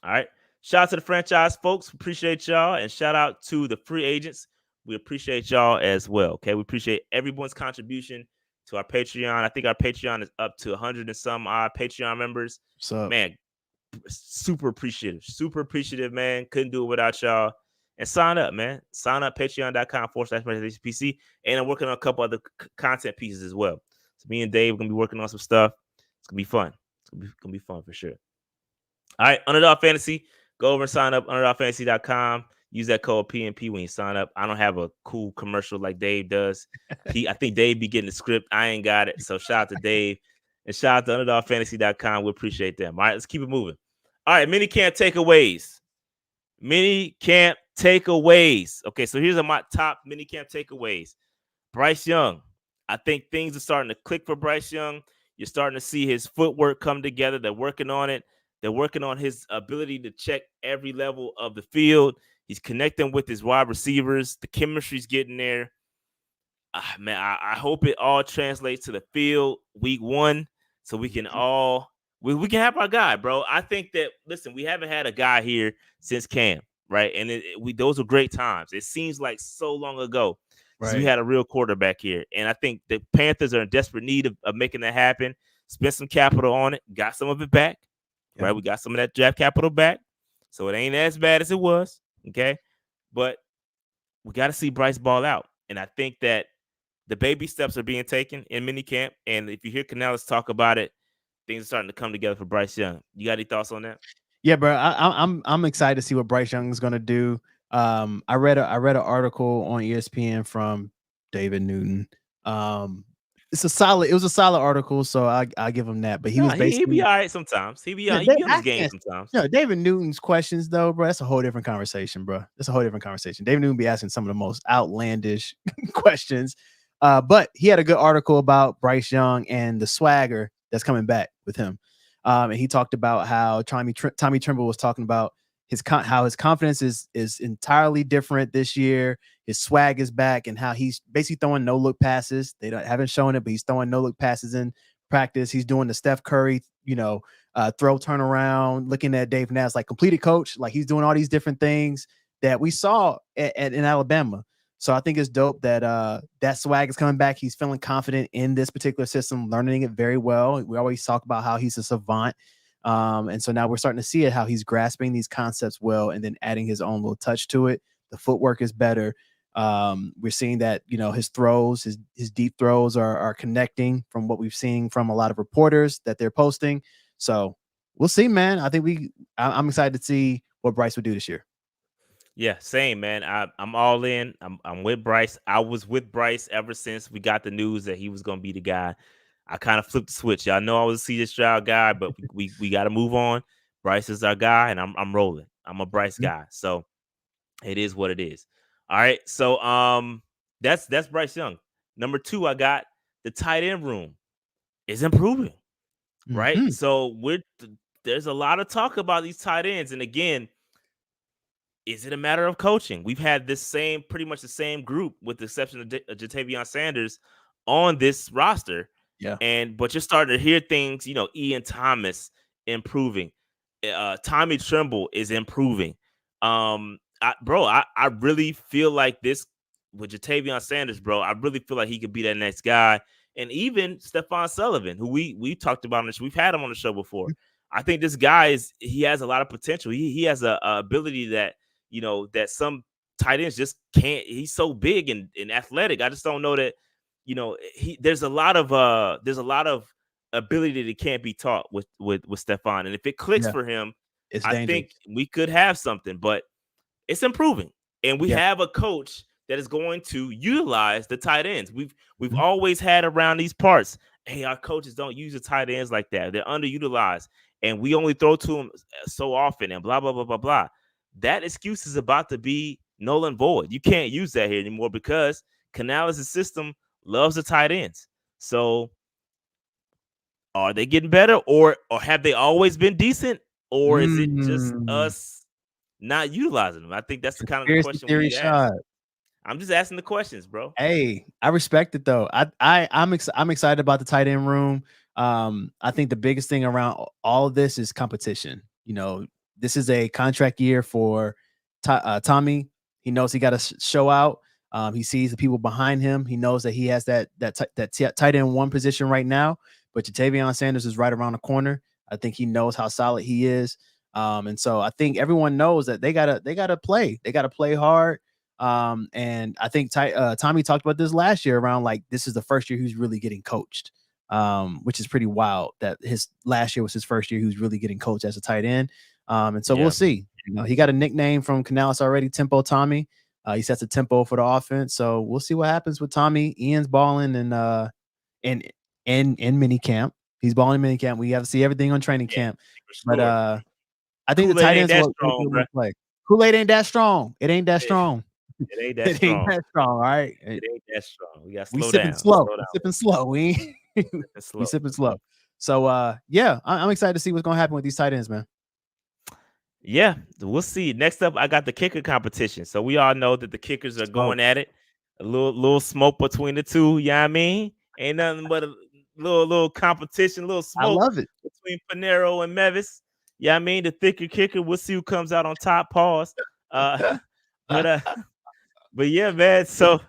All right. Shout out to the franchise folks. Appreciate y'all. And shout out to the free agents. We appreciate y'all as well. Okay. We appreciate everyone's contribution to our Patreon. I think our Patreon is up to 100 and some odd Patreon members. So man, super appreciative, man. Couldn't do it without y'all. And sign up, man. Sign up, patreon.com/PC. And I'm working on a couple other content pieces as well. So me and Dave are going to be working on some stuff. It's going to be fun. It's going to be fun for sure. All right, Underdog Fantasy. Go over and sign up, underdogfantasy.com. Use that code PNP when you sign up. I don't have a cool commercial like Dave does. I think Dave be getting the script. I ain't got it. So shout out to Dave. And shout out to underdogfantasy.com. We appreciate them. All right, let's keep it moving. All right, minicamp takeaways. Okay, so here's my top minicamp takeaways. Bryce Young. I think things are starting to click for Bryce Young. You're starting to see his footwork come together. They're working on it. They're working on his ability to check every level of the field. He's connecting with his wide receivers. The chemistry's getting there. Man, I hope it all translates to the field week 1 so we can all we can have our guy, bro. I think that, listen, we haven't had a guy here since Cam, right? And those were great times. It seems like so long ago since we had a real quarterback here. And I think the Panthers are in desperate need of making that happen. Spent some capital on it. Got some of it back, right? We got some of that draft capital back. So it ain't as bad as it was, okay? But we got to see Bryce ball out. And I think that the baby steps are being taken in minicamp. And if you hear Canales talk about it, things are starting to come together for Bryce Young. You got any thoughts on that? Yeah, bro. I'm excited to see what Bryce Young is going to do. I read an article on ESPN from David Newton. It was a solid article, so I give him that. But he be all right sometimes. He be on his game sometimes. David Newton's questions, though, bro, that's a whole different conversation, bro. That's a whole different conversation. David Newton be asking some of the most outlandish questions. But he had a good article about Bryce Young and the swagger that's coming back with him. And he talked about how Tommy Trimble was talking about how his confidence is entirely different this year. His swag is back, and how he's basically throwing no look passes. They haven't shown it, but he's throwing no look passes in practice. He's doing the Steph Curry, throw turnaround, looking at Dave Canales like completed coach. Like he's doing all these different things that we saw in Alabama. So I think it's dope that that swag is coming back. He's feeling confident in this particular system, learning it very well. We always talk about how he's a savant. And so now we're starting to see it, how he's grasping these concepts well and then adding his own little touch to it. The footwork is better. We're seeing that, his throws, his deep throws are connecting from what we've seen from a lot of reporters that they're posting. So we'll see, man. I think I'm excited to see what Bryce would do this year. Yeah, same, man. I'm all in. I'm with Bryce. I was with Bryce ever since we got the news that he was going to be the guy. I kind of flipped the switch. Y'all know I was a CJ Stroud guy, but we got to move on. Bryce is our guy, and I'm rolling. I'm a Bryce guy, so it is what it is. All right, so that's Bryce Young. Number 2, I got the tight end room is improving, right? Mm-hmm. So there's a lot of talk about these tight ends, and again, is it a matter of coaching? We've had pretty much the same group, with the exception of Jatavion Sanders, on this roster. Yeah. But you're starting to hear things, Ian Thomas improving. Tommy Trimble is improving. I really feel like this with Jatavion Sanders, bro. I really feel like he could be that next guy. And even Stephon Sullivan, who we talked about on the show. We've had him on the show before. I think this guy he has a lot of potential. He has a ability that, that some tight ends just can't. He's so big and athletic. I just don't know that, there's a lot of ability that can't be taught with Stephon. And if it clicks for him, I think we could have something, but it's improving. And we have a coach that is going to utilize the tight ends. We've always had around these parts, hey, our coaches don't use the tight ends like that. They're underutilized, and we only throw to them so often, and blah, blah, blah, blah, blah. That excuse is about to be null and void. You can't use that here anymore because Canales' system loves the tight ends. So are they getting better, or have they always been decent, or is it just us not utilizing them? I think that's the kind of the question we need to ask. I'm just asking the questions, bro. Hey, I respect it though. I'm excited about the tight end room. I think the biggest thing around all of this is competition. This is a contract year for Tommy. He knows he got to show out. He sees the people behind him. He knows that he has that tight end 1 position right now, but Jatavion Sanders is right around the corner. I think he knows how solid he is. And so I think everyone knows that they gotta play. They gotta play hard. And I think Tommy talked about this last year around like this is the first year he's really getting coached, which is pretty wild that his last year was his first year he was really getting coached as a tight end. And so we'll see. He got a nickname from Canales already, Tempo Tommy. He sets a tempo for the offense. So we'll see what happens with Tommy. Ian's balling in minicamp. He's balling in minicamp. We have to see everything on training camp. But I think Kool-Aid the tight ends ain't that strong, play. Kool-Aid ain't that strong. It ain't that strong. It ain't that strong. Ain't that strong. All right. It ain't that strong. We got slow down. We sipping slow. We sipping slow. So I'm excited to see what's gonna happen with these tight ends, man. Yeah, we'll see. Next up, I got the kicker competition. So we all know that the kickers are going at it. A little smoke between the two. You know what I mean? Ain't nothing but a little competition, little smoke. I love it. Between Panero and Mevis. Yeah, I mean, the thicker kicker. We'll see who comes out on top. Pause. But yeah, man. So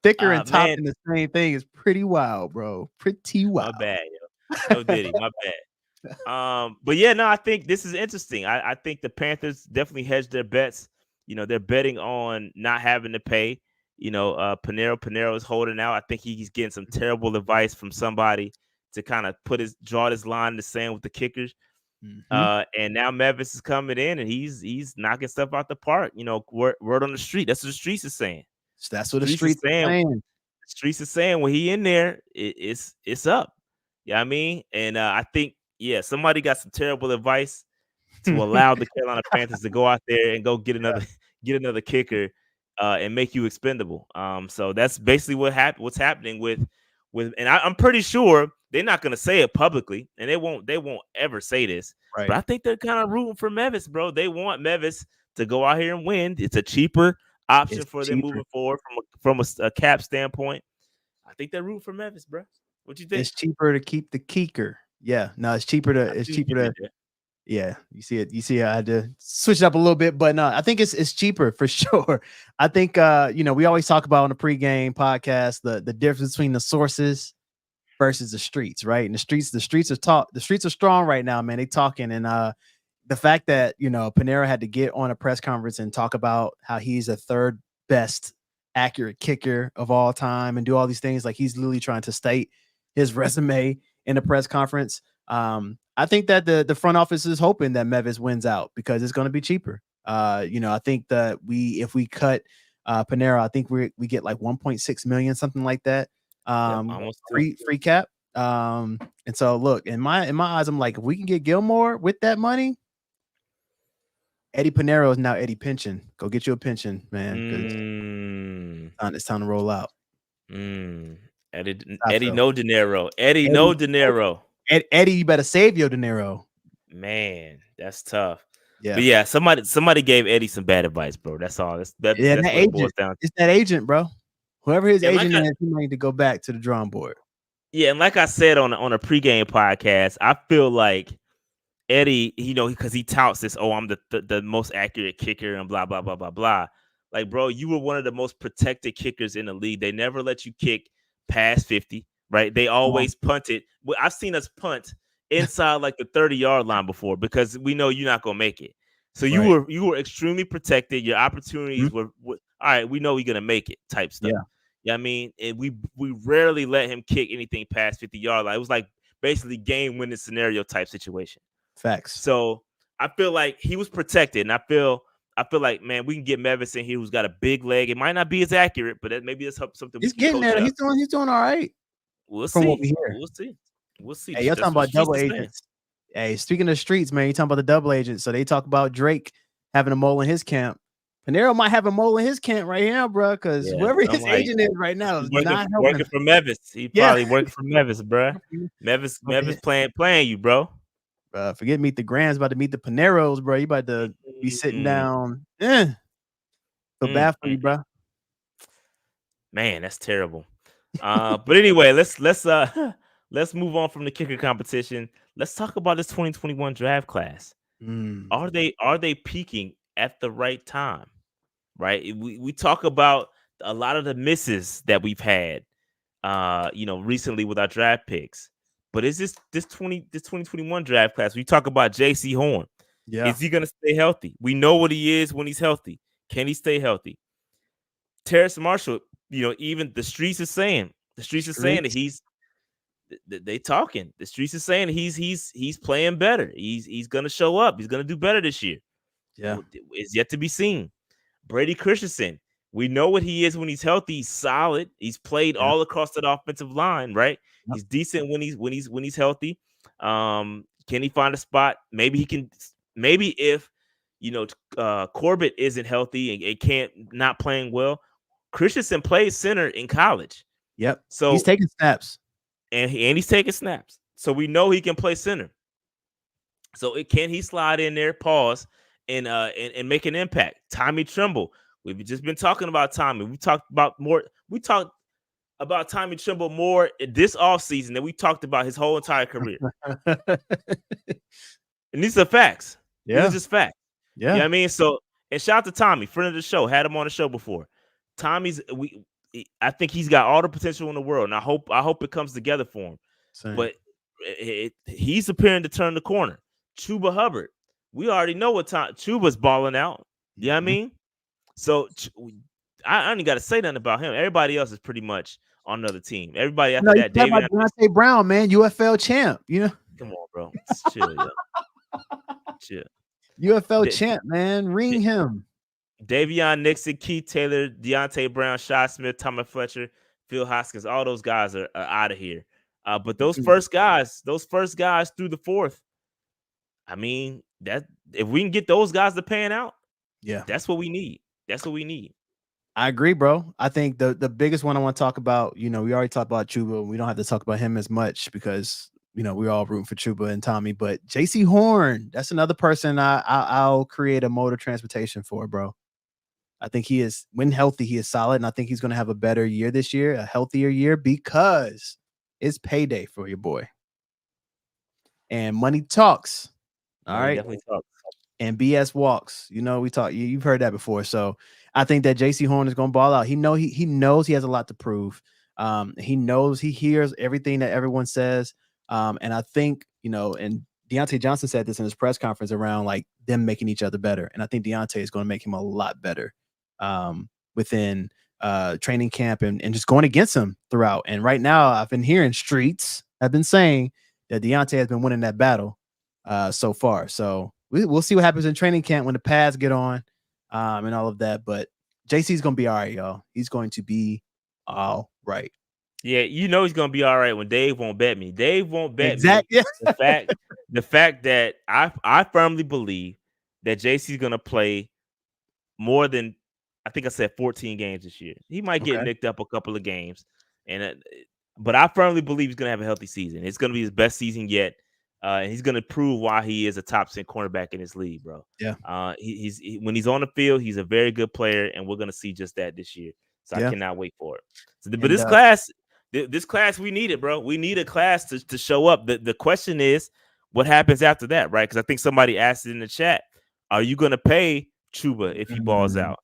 thicker and top in the same thing is pretty wild, bro. Pretty wild. My bad, yo. No Diddy, my bad. But yeah, no, I think this is interesting. I think the Panthers definitely hedged their bets. They're betting on not having to pay. Panero is holding out. I think he's getting some terrible advice from somebody to kind of draw this line in the sand with the kickers. And now Mevis is coming in and he's knocking stuff out the park. Word on the street. That's what the streets is saying. That's what the streets are saying. The streets is saying when he in there, it's up. You know what I mean? And I think, somebody got some terrible advice to allow the Carolina Panthers to go out there and go get another kicker and make you expendable. So that's basically what's happening with and I'm pretty sure they're not gonna say it publicly, and they won't ever say this. Right. But I think they're kind of rooting for Mevis, bro. They want Mevis to go out here and win. It's a cheaper option It's for them cheaper. moving forward from a cap standpoint. I think they're rooting for Mevis, bro. What you think? It's cheaper to keep the kicker. Yeah, no, it's cheaper to. I It's see what cheaper you to. did there. Yeah, you see it. You see, I had to switch it up a little bit, but no, I think it's cheaper for sure. I think we always talk about on the pregame podcast the difference between the sources versus the streets, right? And the streets are strong right now, man. They talking, and the fact that Panera had to get on a press conference and talk about how he's a third best accurate kicker of all time and do all these things, like he's literally trying to state his resume in a press conference. I think that the front office is hoping that Mevis wins out because it's going to be cheaper. I think that if we cut Panera, I think we get like 1.6 million, something like that. Almost Free cap. And so look, in my eyes, I'm like, if we can get Gilmore with that money, Eddie Panero is now Eddie Pension. Go get you a pension, man, because it's time to roll out. Eddie no dinero. Eddie no dinero. Eddie, you better save your dinero. Man, that's tough. Yeah. But yeah, somebody gave Eddie some bad advice, bro. That's all. That's what it boils down to. It's that agent, bro. Whoever his agent is, he might need to go back to the drawing board. Yeah, and like I said on a pregame podcast, I feel like Eddie, because he touts this, I'm the most accurate kicker and blah, blah, blah, blah, blah. Like, bro, you were one of the most protected kickers in the league. They never let you kick past 50, right? They always punted. I've seen us punt inside like the 30-yard line before because we know you're not going to make it. So you were extremely protected. Your opportunities were all right, we know we're going to make it type stuff. Yeah, I mean, and we rarely let him kick anything past 50-yard line. It was like basically game-winning scenario type situation. Facts. So I feel like he was protected, and I feel like, man, we can get Mevis in here who's got a big leg. It might not be as accurate, but maybe it's something he's getting there. He's doing all right. We'll see. We'll see. Hey, you're talking about double agents. Hey, speaking of streets, man, you're talking about the double agents. So they talk about Drake having a mole in his camp. Panero might have a mole in his camp right now, bro, because whoever his agent is right now is not working for Mevis. He probably working for Mevis, bro. Mevis playing you, bro. Forget Meet the Grands, about to meet the Paneros, bro. You about to be sitting down. Feel bad for you, bro. Man, that's terrible. But anyway, let's move on from the kicker competition. Let's talk about this 2021 draft class. Are they peaking at the right time? Right? We talk about a lot of the misses that we've had recently with our draft picks. But is this 2021 draft class? We talk about J.C. Horn. Yeah. Is he going to stay healthy? We know what he is when he's healthy. Can he stay healthy? Terrace Marshall, even the streets is saying that they talking. The streets is saying he's playing better. He's going to show up. He's going to do better this year. Yeah. It's yet to be seen. Brady Christensen, we know what he is when he's healthy. He's solid. He's played all across that offensive line, right? Yep. He's decent when he's healthy. Can he find a spot? Maybe he can. Maybe if Corbett isn't healthy and can't not playing well, Christensen plays center in college. Yep. So he's taking snaps, and he's taking snaps. So we know he can play center. So can he slide in there? Pause. And make an impact. Tommy Tremble. We've just been talking about Tommy. We talked about Tommy Tremble more this offseason than we talked about his whole entire career. And these are facts. Yeah. These are just facts. Yeah. You know what I mean? So, and shout out to Tommy, friend of the show. Had him on the show before. I think he's got all the potential in the world. And I hope it comes together for him. Same. But he's appearing to turn the corner. Chuba Hubbard. We already know what time Chuba's balling out. You know what I mean? So I don't got to say nothing about him. Everybody else is pretty much on another team. Everybody after that, David Deontay Brown, man, UFL champ. Come on, bro. Chill, chill. UFL champ, man. Ring him. Davion Nixon, Keith Taylor, Deontay Brown, Shi Smith, Thomas Fletcher, Phil Hoskins. All those guys are out of here. But those first guys through the fourth. I mean, that if we can get those guys to pan out, yeah, that's what we need. That's what we need. I agree, bro. I think the biggest one I want to talk about, we already talked about Chuba. We don't have to talk about him as much because we're all rooting for Chuba and Tommy. But JC Horn, that's another person I'll create a mode of transportation for, bro. I think he is, when healthy, he is solid, and I think he's going to have a better year this year, a healthier year, because it's payday for your boy, and money talks. All Money right, definitely talks. and BS walks. We talk. You've heard that before. So I think that JC Horn is going to ball out. He knows he has a lot to prove. He knows, he hears everything that everyone says. And I think and Deontay Johnson said this in his press conference around like them making each other better. And I think Deontay is going to make him a lot better within training camp and just going against him throughout. And right now, I've been hearing streets have been saying that Deontay has been winning that battle so far. So we'll see what happens in training camp when the pads get on and all of that. But JC's going to be all right, y'all. He's going to be all right. Yeah, he's gonna be all right when Dave won't bet me. Dave won't bet me. Exactly. The fact that I firmly believe that JC's gonna play more than, I think I said 14 games this year. He might get Okay. nicked up a couple of games, but I firmly believe he's gonna have a healthy season. It's gonna be his best season yet. And he's gonna prove why he is a top 10 cornerback in this league, bro. Yeah. When he's on the field, he's a very good player, and we're gonna see just that this year. So Yeah. I cannot wait for it. So, but this class we need it, bro. We need a class to show up. The question is, what happens after that, right? Because I think somebody asked it in the chat. Are you gonna pay Chuba if he balls out?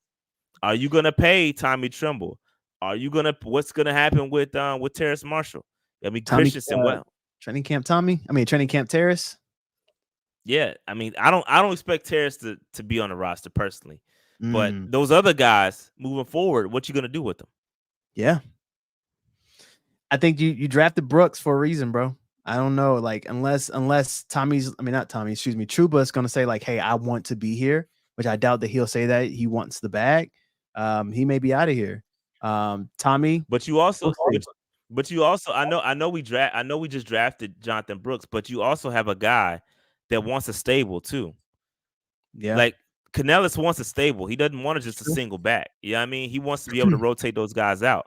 Are you gonna pay Tommy Tremble? What's gonna happen with Terrace Marshall? I mean, Tommy, Christensen, training camp Tommy? I mean, training camp Terrace? Yeah, I mean, I don't expect Terrace to be on the roster personally, but Mm. those other guys moving forward, what you gonna do with them? Yeah, I think you drafted Brooks for a reason, bro. I don't know, like unless Truba is gonna say like, hey, I want to be here, which I doubt that he'll say that he wants the bag. He may be out of here. Tommy, But you also, I know we just drafted Jonathan Brooks, but you also have a guy that wants a stable too. Yeah, Like Canales wants a stable. He doesn't want to just a single back. Yeah, I mean, he wants to be able to rotate those guys out.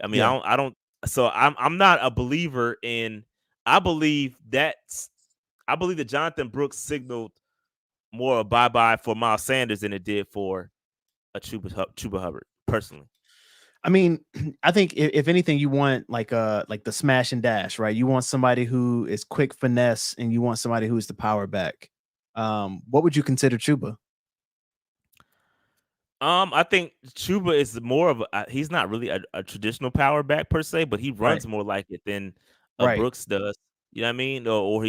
I mean, yeah. I don't. So I'm not a believer in. I believe that Jonathan Brooks signaled more a bye for Miles Sanders than it did for a Chuba Hubbard personally. I mean, I think if anything, you want like the smash and dash, right? You want somebody who is quick finesse, and you want somebody who is the power back. What would you consider Chuba? I think Chuba is more of he's not really a traditional power back per se, but he Right, runs more like it than right. Brooks does. You know what I mean? Or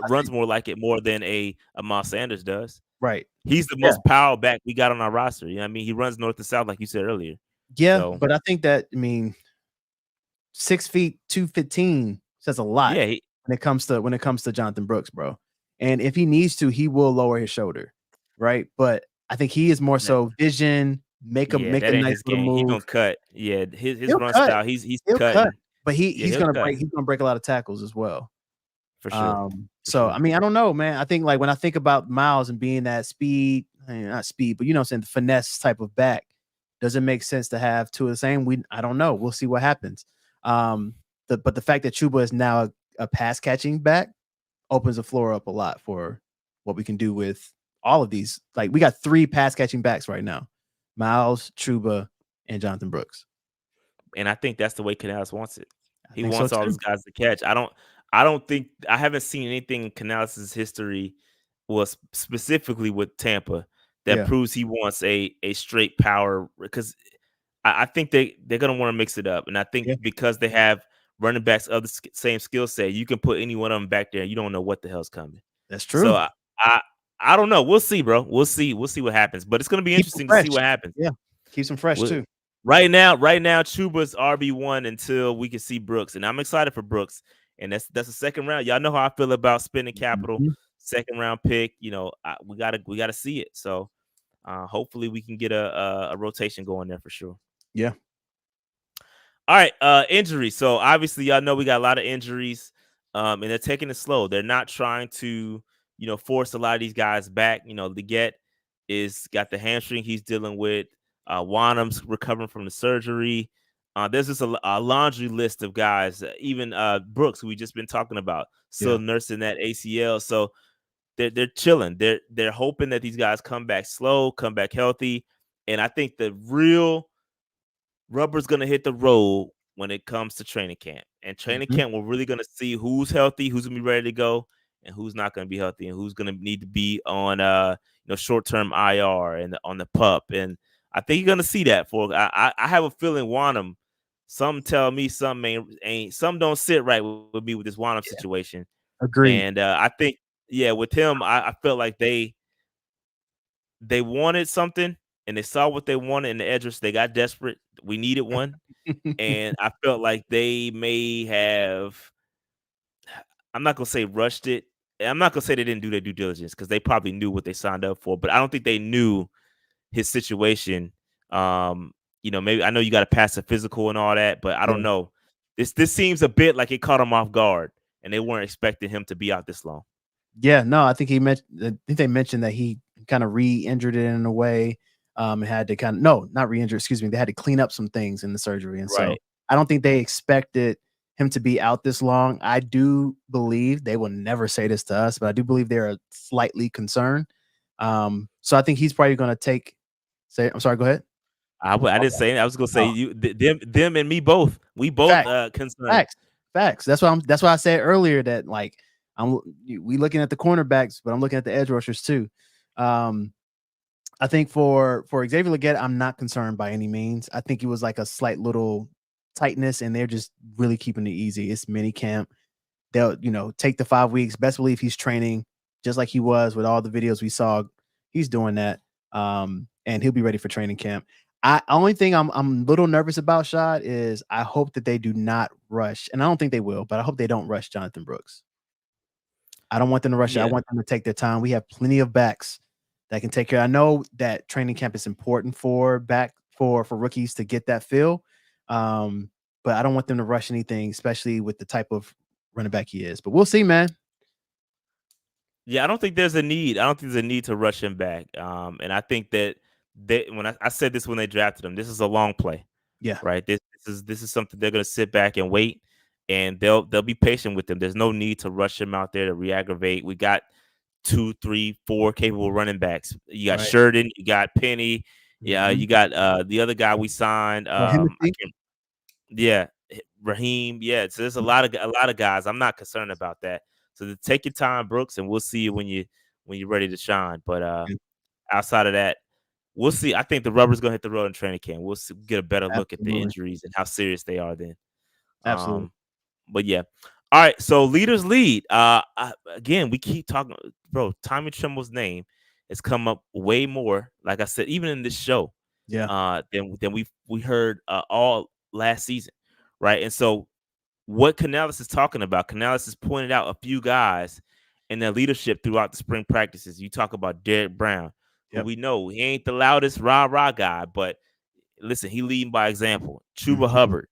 runs more like it more than a Miles Sanders does. Right. He's the Yeah. most power back we got on our roster. You know what I mean? He runs north to south, like you said earlier. Yeah, So but I think that 6 feet 215 says a lot yeah, when it comes to Jonathan Brooks, bro. And if he needs to, he will lower his shoulder, right? But I think he is more so vision, make a that ain't nice his little game. He move. gonna cut. Yeah, his He'll run cut. style. He's He'll cut. cutting. But Yeah, he's he'll gonna cut break a lot of tackles as well. for sure. So I mean, I don't know, man. I think like when I think about Miles and being that speed, not speed, but I'm saying the finesse type of back, does it make sense to have two of the same? I don't know. We'll see what happens. But the fact that Chuba is now a pass catching back opens the floor up a lot for what we can do with all of these. Like we got 3 pass catching backs right now: Miles, Chuba, and Jonathan Brooks. And I think that's the way Canales wants it. I He think so wants all too. those guys to catch. I don't think I haven't seen anything in Canales' history was specifically with Tampa that Yeah, proves he wants a straight power, because I think they're gonna want to mix it up. And I think yeah, because they have running backs of the same skill set, you can put any one of them back there. You don't know what the hell's coming. that's true. So I I don't know. We'll see, bro. We'll see what happens. But it's gonna be Keep them interesting to see fresh. what happens. Yeah, keeps them fresh Well, too. right now, Chuba's RB1 until we can see Brooks, and I'm excited for Brooks. And that's the second round. Y'all know how I feel about spending capital, Mhm. second round pick. We gotta see it. So hopefully we can get a rotation going there for sure. Yeah. All right, injuries. So obviously, y'all know we got a lot of injuries, and they're taking it slow. They're not trying to, force a lot of these guys back. Leggett is got the hamstring he's dealing with. Wanham's recovering from the surgery. There's just a laundry list of guys. Even Brooks, who we just been talking about, still nursing that ACL. So they're chilling. They're hoping that these guys come back slow, come back healthy. And I think the real rubber's gonna hit the road when it comes to training camp. And training camp, we're really gonna see who's healthy, who's gonna be ready to go, and who's not gonna be healthy, and who's gonna need to be on short-term IR and on the pup. And I think you're gonna see that. I have a feeling Wanham. Some tell me some ain't. Some don't sit right with me with this Wanham situation. Agreed. And I think, with him, I felt like they wanted something and they saw what they wanted in the edge rush. They got desperate. We needed one. And I felt like they may have, I'm not going to say rushed it. I'm not going to say they didn't do their due diligence because they probably knew what they signed up for, but I don't think they knew his situation. Maybe I know you got to pass a physical and all that, but I don't know. This seems a bit like it caught him off guard and they weren't expecting him to be out this long. Yeah, no, I think they mentioned that he kind of re-injured it in a way. Had to not re-injure, excuse me. They had to clean up some things in the surgery. And so I don't think they expected him to be out this long. I do believe they will never say this to us, but I do believe they're slightly concerned. So I think he's probably going to I'm sorry, go ahead. I didn't say it. I was going to say them and me both. We both concerned. Facts. That's why I said earlier that we looking at the cornerbacks, but I'm looking at the edge rushers too. I think for Xavier Legette, I'm not concerned by any means. I think it was like a slight little tightness, and they're just really keeping it easy. It's mini camp. They'll take the 5 weeks. Best believe he's training just like he was with all the videos we saw. He's doing that, and he'll be ready for training camp. Only thing I'm a little nervous about, Shad, is I hope that they do not rush, and I don't think they will, but I hope they don't rush Jonathan Brooks. I don't want them to rush it. I want them to take their time. We have plenty of backs that can take care. I know that training camp is important for rookies to get that feel, but I don't want them to rush anything, especially with the type of running back he is. But we'll see, man. Yeah, I don't think there's a need. I don't think there's a need to rush him back. And I think that when I said this when they drafted him, this is a long play. Yeah. Right. This is something they're going to sit back and wait, and they'll be patient with him. There's no need to rush him out there to re-aggravate. We got 2, 3, 4 capable running backs. You got Sheridan, you got Penny, you got the other guy we signed. Raheem. Yeah, so there's a lot of guys. I'm not concerned about that. So take your time, Brooks, and we'll see you when you're ready to shine. But outside of that, we'll see. I think the rubber's gonna hit the road in training camp. We'll get a better look at the injuries and how serious they are then. Absolutely. But yeah. All right. So leaders lead. Again, we keep talking, bro. Tommy Tremble's name has come up way more. Like I said, even in this show, than we heard all last season, right? And so, what Canales is talking about, Canales has pointed out a few guys in their leadership throughout the spring practices. You talk about Derek Brown, who we know he ain't the loudest rah guy, but listen, he leading by example. Chuba Hubbard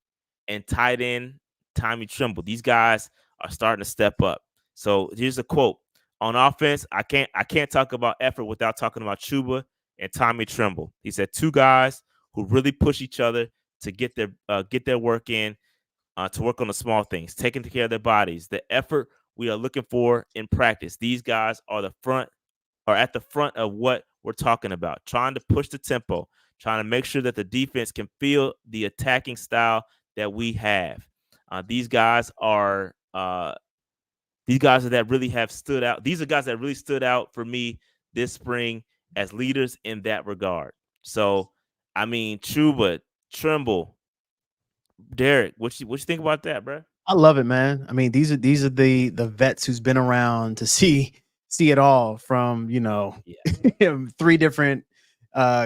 and tight end Tommy Tremble. These guys are starting to step up. So here's a quote. On offense, I can't talk about effort without talking about Chuba and Tommy Tremble. He said 2 guys who really push each other to get their work in, to work on the small things, taking care of their bodies, the effort we are looking for in practice. These guys are at the front of what we're talking about, trying to push the tempo, trying to make sure that the defense can feel the attacking style that we have. These guys that really have stood out. These are guys that really stood out for me this spring as leaders in that regard. So, I mean, Chuba, Tremble, Derek, what you think about that, bro? I love it, man. I mean, these are the vets who's been around to see it all from 3 different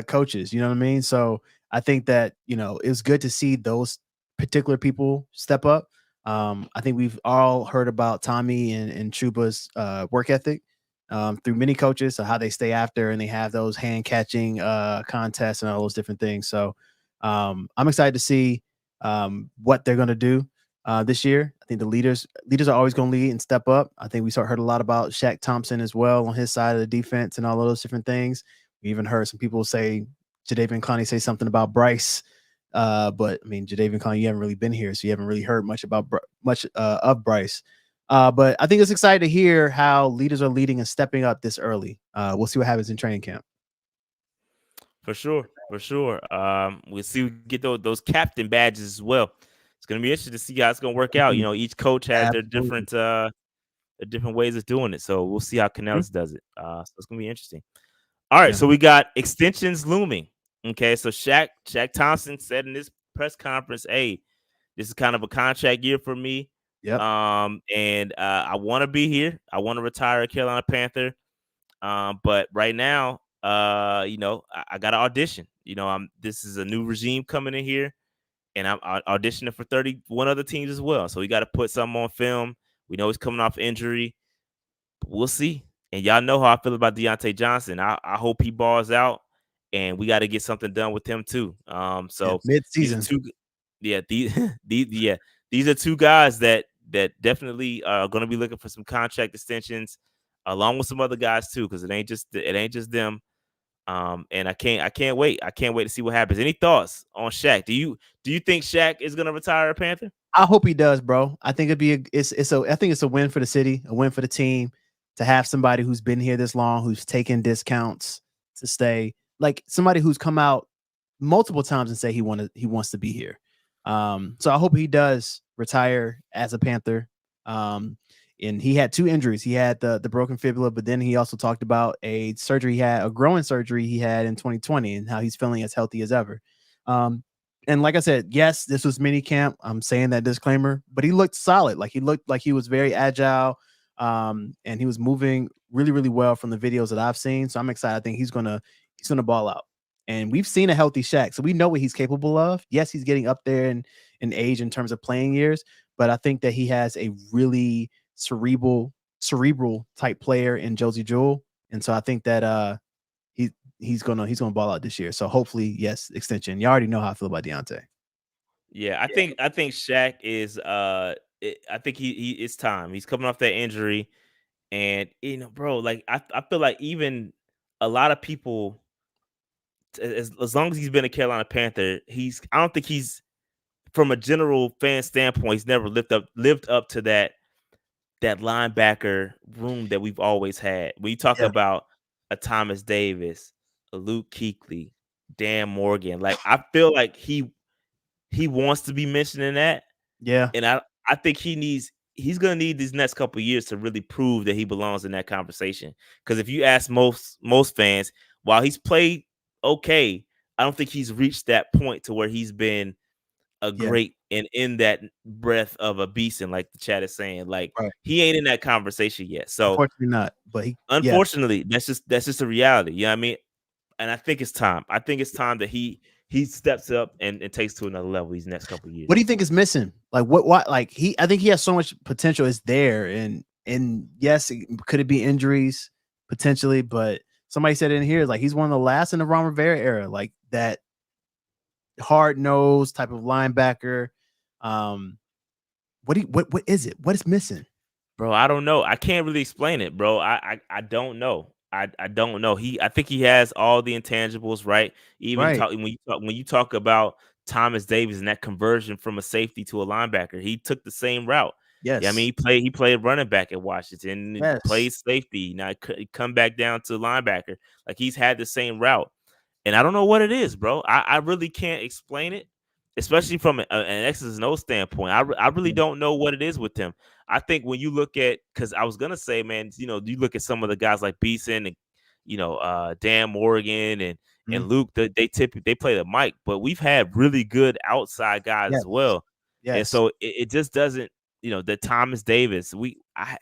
coaches. You know what I mean? So I think that it was good to see those particular people step up. I think we've all heard about Tommy and Chuba's work ethic through many coaches, so how they stay after and they have those hand catching contests and all those different things. So I'm excited to see what they're going to do this year. I think the leaders are always going to lead and step up. I think we heard a lot about Shaq Thompson as well on his side of the defense and all of those different things. We even heard some people say Jadeveon Clowney say something about Bryce. But I mean, Jadeveon Clowney, you haven't really been here, so you haven't really heard much about of Bryce. But I think it's exciting to hear how leaders are leading and stepping up this early. We'll see what happens in training camp. For sure, for sure. We'll see we get those captain badges as well. It's gonna be interesting to see how it's gonna work out. You know, each coach has their Absolutely. different ways of doing it. So we'll see how Mhm. Canales does it. So it's gonna be interesting. All right, Yeah. so we got extensions looming. Okay, so Shaq Thompson said in this press conference, "Hey, this is kind of a contract year for me. Yep. And I want to be here. I want to retire a Carolina Panther. But right now, you know, I got to audition. You know, this is a new regime coming in here, and I'm auditioning for 31 other teams as well. So we got to put something on film. We know he's coming off injury. But we'll see. And y'all know how I feel about Deontay Johnson. I hope he balls out, and we got to get something done with him too. Yeah. So these are Mid-season. two, yeah, these are two guys that definitely are going to be looking for some contract extensions, along with some other guys too, because it ain't just them. And I can't wait. I can't wait to see what happens. Any thoughts on Shaq? Do you think Shaq is going to retire a Panther? I hope he does, bro. I think I think it's a win for the city, a win for the team to have somebody who's been here this long, who's taken discounts to stay, like somebody who's come out multiple times and say he wants to be here. So I hope he does retire as a Panther. And he had 2 injuries. He had the broken fibula, but then he also talked about a growing surgery he had in 2020 and how he's feeling as healthy as ever. And like I said, yes, this was mini camp. I'm saying that disclaimer, but he looked solid. Like he looked like he was very agile. And he was moving really, really well from the videos that I've seen. So I'm excited. I think he's gonna ball out. And we've seen a healthy Shaq, so we know what he's capable of. Yes, he's getting up there in age in terms of playing years, but I think that he has a really cerebral type player in Josie Jewell. And so I think that he's gonna ball out this year. So hopefully, yes, extension. You already know how I feel about Deontay. Yeah, I think Shaq is I think he it's time. He's coming off that injury, and you know, bro, like I feel like even a lot of people, as long as he's been a Carolina Panther, I don't think he's, from a general fan standpoint, he's never lived up to that linebacker room that we've always had. When you talk Yeah, about a Thomas Davis, a Luke Kuechly, Dan Morgan, like I feel like he wants to be mentioned in that, yeah, and I think he's gonna need these next couple of years to really prove that he belongs in that conversation. Because if you ask most fans, while he's played okay, I don't think he's reached that point to where he's been a yeah. great and in that breath of a beast, and like the chat is saying, like Right. he ain't in that conversation yet. So Unfortunately, not. But yeah. unfortunately, that's just a reality. You know what I mean? And I think it's time. I think it's time that he steps up and takes to another level these next couple of years. What do you think is missing? Like what like I think he has so much potential is there, and yes, could it be injuries potentially, but somebody said in here like he's one of the last in the Ron Rivera era, like that hard nosed type of linebacker. Um, what is it? What is missing? Bro, I don't know. I can't really explain it, bro. I don't know. I don't know. I think he has all the intangibles, right? Even Right. when you talk about Thomas Davis and that conversion from a safety to a linebacker, he took the same route. Yeah, I mean Yes. he played running back at Washington, and Yes. played safety. Now he come back down to linebacker. Like he's had the same route. And I don't know what it is, bro. I really can't explain it, especially from an X's and O standpoint. I really Yeah. don't know what it is with him. I think when you look at, because I was gonna say, man, you know, you look at some of the guys like Beeson and Dan Morgan and Mhm. Luke, they play the mic, but we've had really good outside guys as Yes. well, and Yes. so it just doesn't, the Thomas Davis. I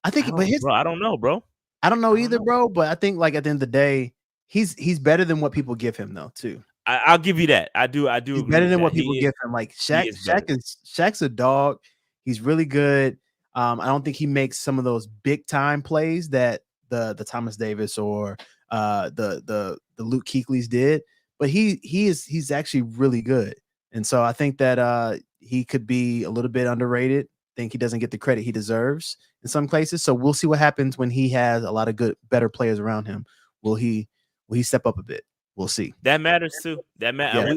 I think, but don't, bro. I don't know, bro. I don't know I don't either, know. bro. But I think like at the end of the day, he's better than what people give him, though, too. I'll give you that. I do He's agree better with than that. what people give him. Like He is better. Shaq's a dog. He's really good. I don't think he makes some of those big time plays that the Thomas Davis or the Luke Kuechly's did, but he's actually really good. And so I think that he could be a little bit underrated. Think he doesn't get the credit he deserves in some places. So we'll see what happens when he has a lot of better players around him. Will he step up a bit? we'll see. That matters too. That Yeah.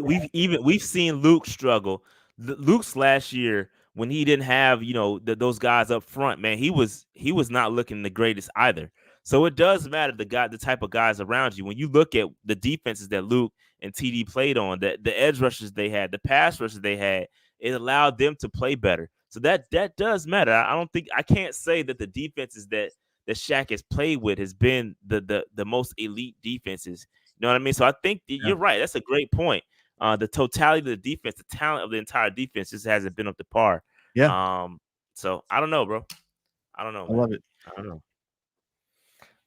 we've seen Luke struggle. Luke's last year when he didn't have those guys up front, man, he was not looking the greatest either. So it does matter the type of guys around you. When you look at the defenses that Luke and TD played on, the edge rushers they had, the pass rushers they had, it allowed them to play better. So that does matter. I can't say that the defenses that Shaq has played with has been the most elite defenses. You know what I mean? So I think you're right. That's a great point. The totality of the defense, the talent of the entire defense just hasn't been up to par. Yeah. So I don't know, bro. I don't know, I man. love it. I don't know.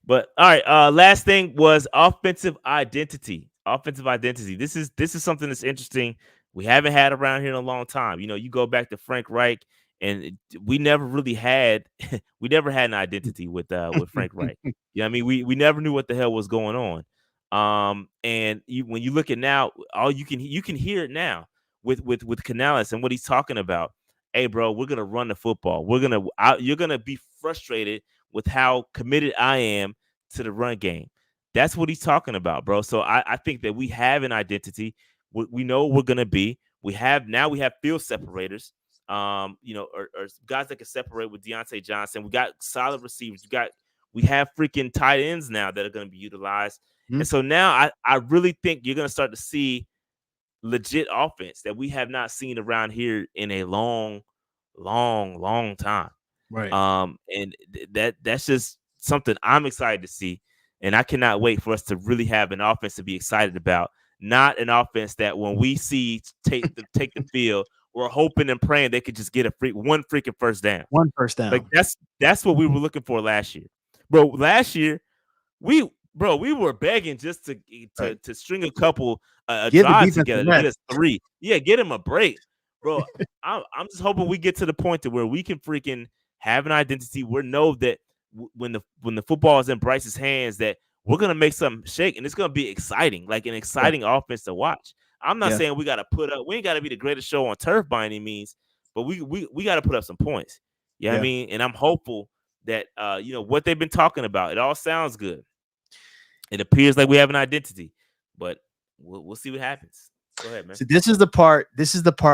But all right, last thing was offensive identity. Offensive identity. This is something that's interesting. We haven't had around here in a long time. You go back to Frank Reich, and we never really had we never had an identity with Frank Reich. I mean, we never knew what the hell was going on. And when you look at now, all you can hear it now with Canales and what he's talking about. Hey, bro, we're gonna run the football. You're gonna be frustrated with how committed I am to the run game. That's what he's talking about, bro. So I think that we have an identity. We know what we're gonna be. We have field separators. Or guys that can separate with Deontay Johnson. We got solid receivers. We have freaking tight ends now that are going to be utilized. And so now I really think you're going to start to see legit offense that we have not seen around here in a long time. Right. And that's just something I'm excited to see. And I cannot wait for us to really have an offense to be excited about. Not an offense that when we see take the field, we're hoping and praying they could just get one freaking first down. One first down. Like that's what we were looking for last year. Bro, last year we were begging just to string a couple drives together to get us 3. Yeah, get him a break. Bro, I'm just hoping we get to the point to where we can freaking have an identity. We know that when the football is in Bryce's hands, that we're gonna make something shake, and it's gonna be exciting, like an exciting offense to watch. I'm not saying we got to put up. We ain't got to be the greatest show on turf by any means, but we got to put up some points. You know what I mean? And I'm hopeful that what they've been talking about. It all sounds good. It appears like we have an identity, but we'll see what happens. Go ahead, man. So this is the part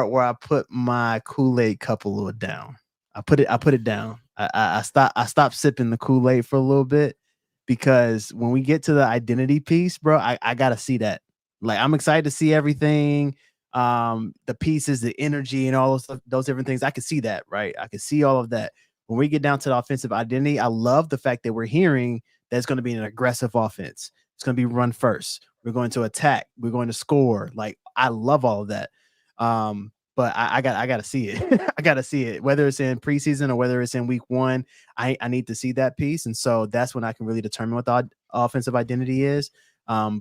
where I put my Kool-Aid cup a little down. I put it down. I stopped sipping the Kool-Aid for a little bit, because when we get to the identity piece, bro, I gotta see that. Like, I'm excited to see everything, the pieces, the energy, and all those different things. I can see that, right? I can see all of that. When we get down to the offensive identity, I love the fact that we're hearing that it's going to be an aggressive offense. It's going to be run first. We're going to attack. We're going to score. Like, I love all of that. But I got to see it. I got to see it, whether it's in preseason or whether it's in week 1. I need to see that piece. And so that's when I can really determine what the offensive identity is,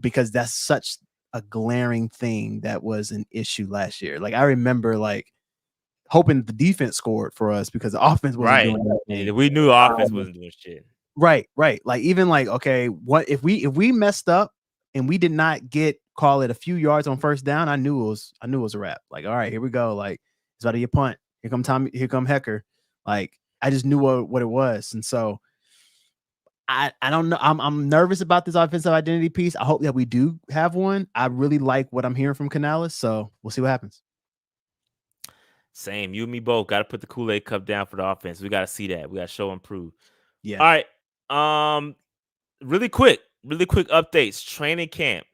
because that's such a glaring thing that was an issue last year. Like, I remember hoping the defense scored for us because the offense wasn't doing anything. We knew the offense wasn't doing shit. Right. Like, even okay, what if we messed up and we did not call it a few yards on first down? I knew it was a wrap. Like, all right, here we go. Like, it's out of your punt. Here come Hecker. Like, I just knew what it was. And so I don't know. I'm nervous about this offensive identity piece. I hope that we do have one. I really like what I'm hearing from Canales, so we'll see what happens. Same. You and me both got to put the Kool-Aid cup down for the offense. We got to see that. We got to show and prove. Yeah. All right. Really quick updates. Training camp.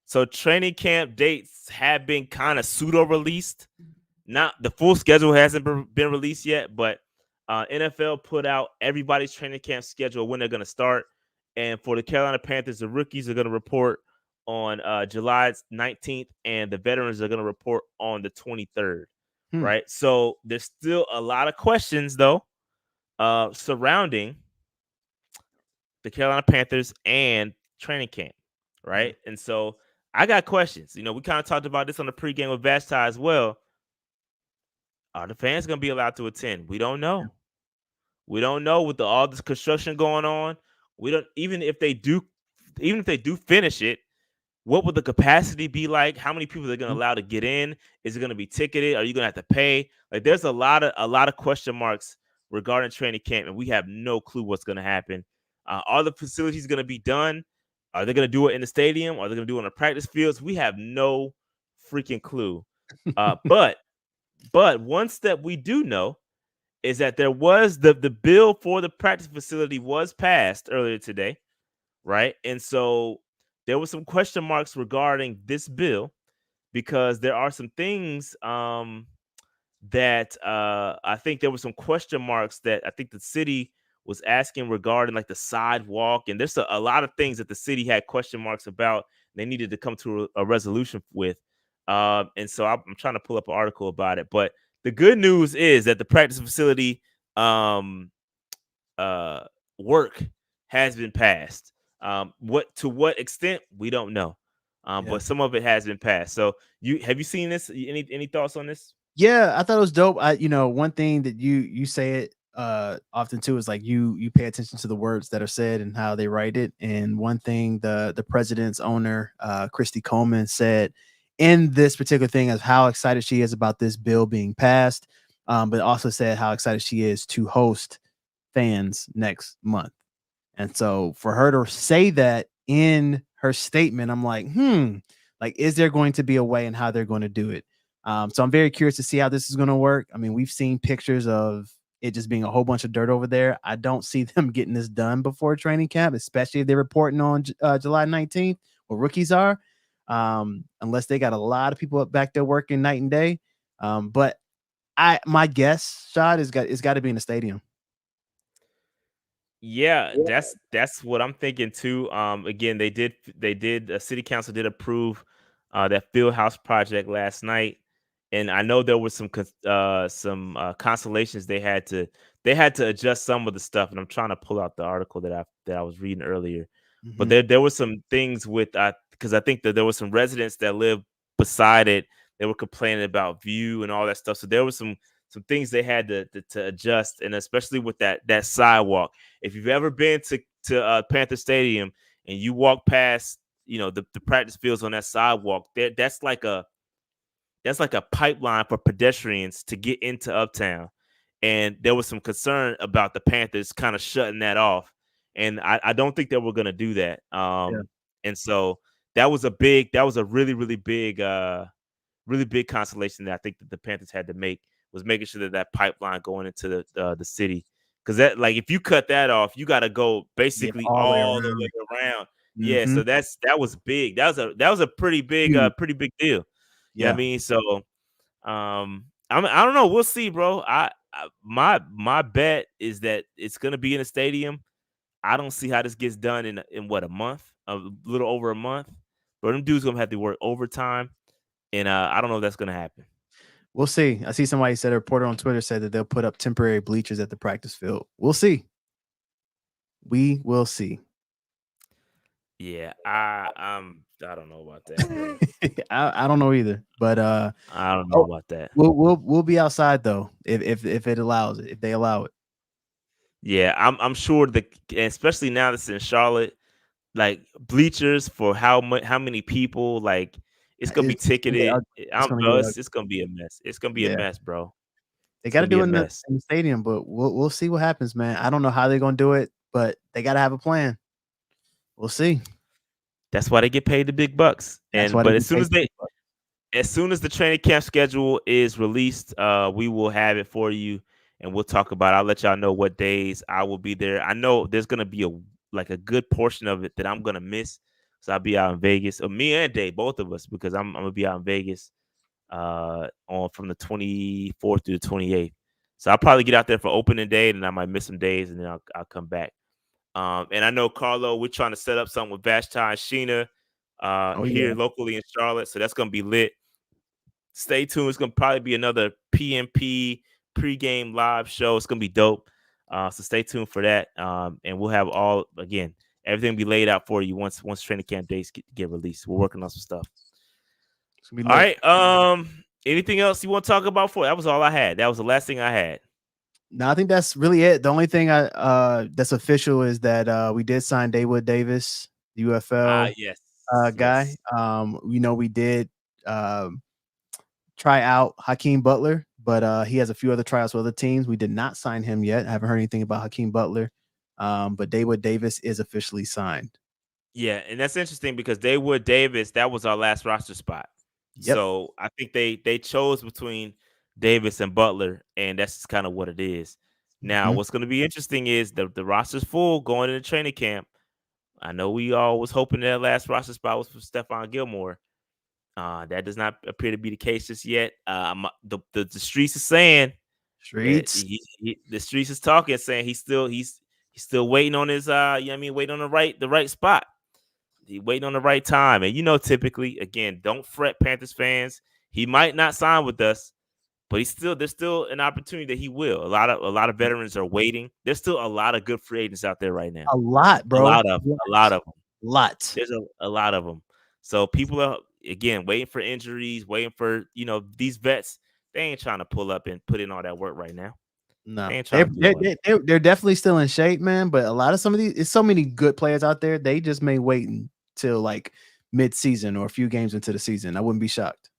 So training camp dates have been kind of pseudo released. Not the full schedule hasn't been released yet, but NFL put out everybody's training camp schedule when they're going to start. And for the Carolina Panthers, the rookies are going to report on July 19th, and the veterans are going to report on the 23rd. Right. So there's still a lot of questions, though, surrounding the Carolina Panthers and training camp. Right. And so I got questions. We kind of talked about this on the pregame with Vashti as well. Are the fans going to be allowed to attend? We don't know. We don't know with all this construction going on. We don't even if they do finish it, what would the capacity be like? How many people are going to allow to get in? Is it going to be ticketed? Are you going to have to pay? Like, there's a lot of question marks regarding training camp, and we have no clue what's going to happen. Are the facilities going to be done? Are they going to do it in the stadium? Are they going to do it on the practice fields? We have no freaking clue. But one step we do know is that there was the bill for the practice facility was passed earlier today, right? And so there were some question marks regarding this bill because there are some things that I think there were some question marks that I think the city was asking regarding like the sidewalk, and there's a lot of things that the city had question marks about. They needed to come to a resolution with, and so I'm trying to pull up an article about it. But the good news is that the practice facility um, uh, work has been passed. What extent we don't know, Yeah. but some of it has been passed. So have you seen this? Any thoughts on this? Yeah, I thought it was dope. One thing that you say it often too is like you pay attention to the words that are said and how they write it. And one thing the president's owner, Christy Coleman, said in this particular thing is how excited she is about this bill being passed, but also said how excited she is to host fans next month. And so for her to say that in her statement, I'm like, is there going to be a way and how they're going to do it? So I'm very curious to see how this is going to work. I mean, we've seen pictures of it just being a whole bunch of dirt over there. I don't see them getting this done before training camp, especially if they're reporting on July 19th, where rookies are, unless they got a lot of people up back there working night and day. But my guess, Shad, it's got to be in the stadium. Yeah, that's what I'm thinking too. Again, city council did approve that field house project last night, and I know there was some consolations they had to adjust some of the stuff, and I'm trying to pull out the article that I was reading earlier. But Mhm. there were some things with because I think that there were some residents that live beside it. They were complaining about view and all that stuff. So there was some things they had to adjust, and especially with that sidewalk. If you've ever been to Panther Stadium and you walk past, the practice fields on that sidewalk, that's like a pipeline for pedestrians to get into Uptown. And there was some concern about the Panthers kind of shutting that off. And I don't think they were going to do that. Yeah. And so that was a really, really big consolation that I think that the Panthers had to make was making sure that pipeline going into the city. Because that, like, if you cut that off, you got to go Yeah, basically all the way all the around. way around. Yeah, Mhm. so that was big. That was a pretty big Huge. pretty big deal. You know what I Yeah. mean? So I don't know. We'll see, bro. My bet is that it's gonna be in a stadium. I don't see how this gets done in what, a month, a little over a month. But them dudes gonna have to work overtime, and I don't know if that's gonna happen. We'll see. I see somebody said a reporter on Twitter said that they'll put up temporary bleachers at the practice field. We'll see. We will see. Yeah, I don't know about that, bro. I don't know either, but I don't know oh, about that. we'll be outside though if it allows it, if they allow it. Yeah, I'm sure especially now that's in Charlotte, like bleachers for how many people, like it's gonna be It's gonna get ticketed. ugly. It's gonna get ugly. It's gonna be a mess. It's gonna be a Yeah. mess, bro. They It's got to gonna be do a it in the, mess. stadium, but we'll see what happens, man. I don't know how they're gonna do it, but they got to have a plan. We'll see. That's why they get paid the big bucks. That's why they But get paid. as soon as the training camp schedule is released, we will have it for you, and we'll talk about it. I'll let y'all know what days I will be there. I know there's gonna be a good portion of it that I'm gonna miss, so I'll be out in Vegas. Me and Dave, both of us, because I'm gonna be out in Vegas on from the 24th to the 28th. So I'll probably get out there for opening day, and I might miss some days, and then I'll come back. And I know, Carlo, we're trying to set up something with Vashti and Sheena Oh yeah. here locally in Charlotte, so that's gonna be lit. Stay tuned. It's gonna probably be another PMP pregame live show. It's gonna be dope. So stay tuned for that. And we'll have everything be laid out for you once training camp dates get released. We're working on some stuff. It's gonna be All lit. right. Anything else you want to talk about? That was all I had. That was the last thing I had. No, I think that's really it. The only thing that's official is that we did sign David Davis, the UFL Yes. guy. Yes. We did try out Hakeem Butler, but he has a few other tryouts with other teams. We did not sign him yet. I haven't heard anything about Hakeem Butler. But David Davis is officially signed. Yeah, and that's interesting because Daywood Davis, that was our last roster spot. Yep. So I think they chose between Davis and Butler, and that's just kind of what it is. Now, Mhm. what's going to be interesting is the roster's full going into training camp. I know we all was hoping that last roster spot was for Stephon Gilmore. That does not appear to be the case just yet. The streets is saying that Streets. the streets is talking, saying he's still waiting on his waiting on the right spot. He waiting on the right time. And typically, again, don't fret, Panthers fans. He might not sign with us, but there's still an opportunity that he will. A lot of veterans are waiting. There's still a lot of good free agents out there right now. A lot, A bro. lot of a lot of them. Lot. There's a lot of them. So people are again waiting for injuries, waiting for these vets. They ain't trying to pull up and put in all that work right now. No, They ain't they're trying to do they're, all that. they're definitely still in shape, man. But a lot of some of these, it's so many good players out there. They just may wait until like mid-season or a few games into the season. I wouldn't be shocked.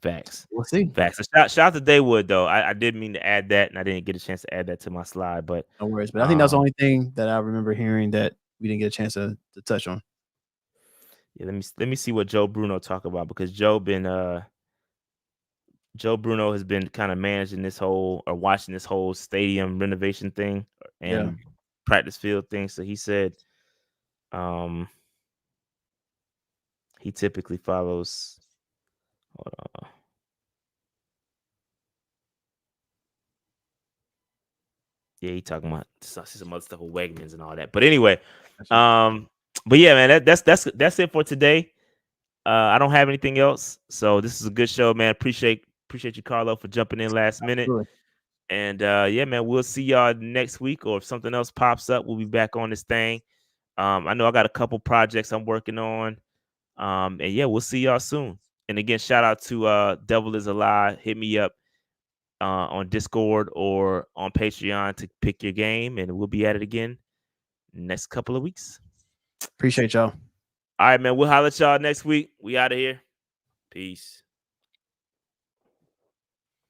Facts. We'll see. Facts. So shout out to Daywood though. I did mean to add that, and I didn't get a chance to add that to my slide. But No worries. But I think that's the only thing that I remember hearing that we didn't get a chance to touch on. yeah, let me see what Joe Bruno talk about, because Joe Bruno has been kind of managing this whole or watching this whole stadium renovation thing Yeah. and practice field thing. So he said he typically follows. Hold on. Yeah, he talking about some other stuff with Wegmans and all that. But anyway, but yeah, man, that's it for today. I don't have anything else, so this is a good show, man. Appreciate you, Carlo, for jumping in last minute. Absolutely. And yeah, man, we'll see y'all next week, or if something else pops up, we'll be back on this thing. I know I got a couple projects I'm working on. And yeah, we'll see y'all soon. And again, shout out to Devil is a Lie. Hit me up on Discord or on Patreon to pick your game, and we'll be at it again next couple of weeks. Appreciate y'all. All right, man. We'll holler at y'all next week. We out of here. Peace.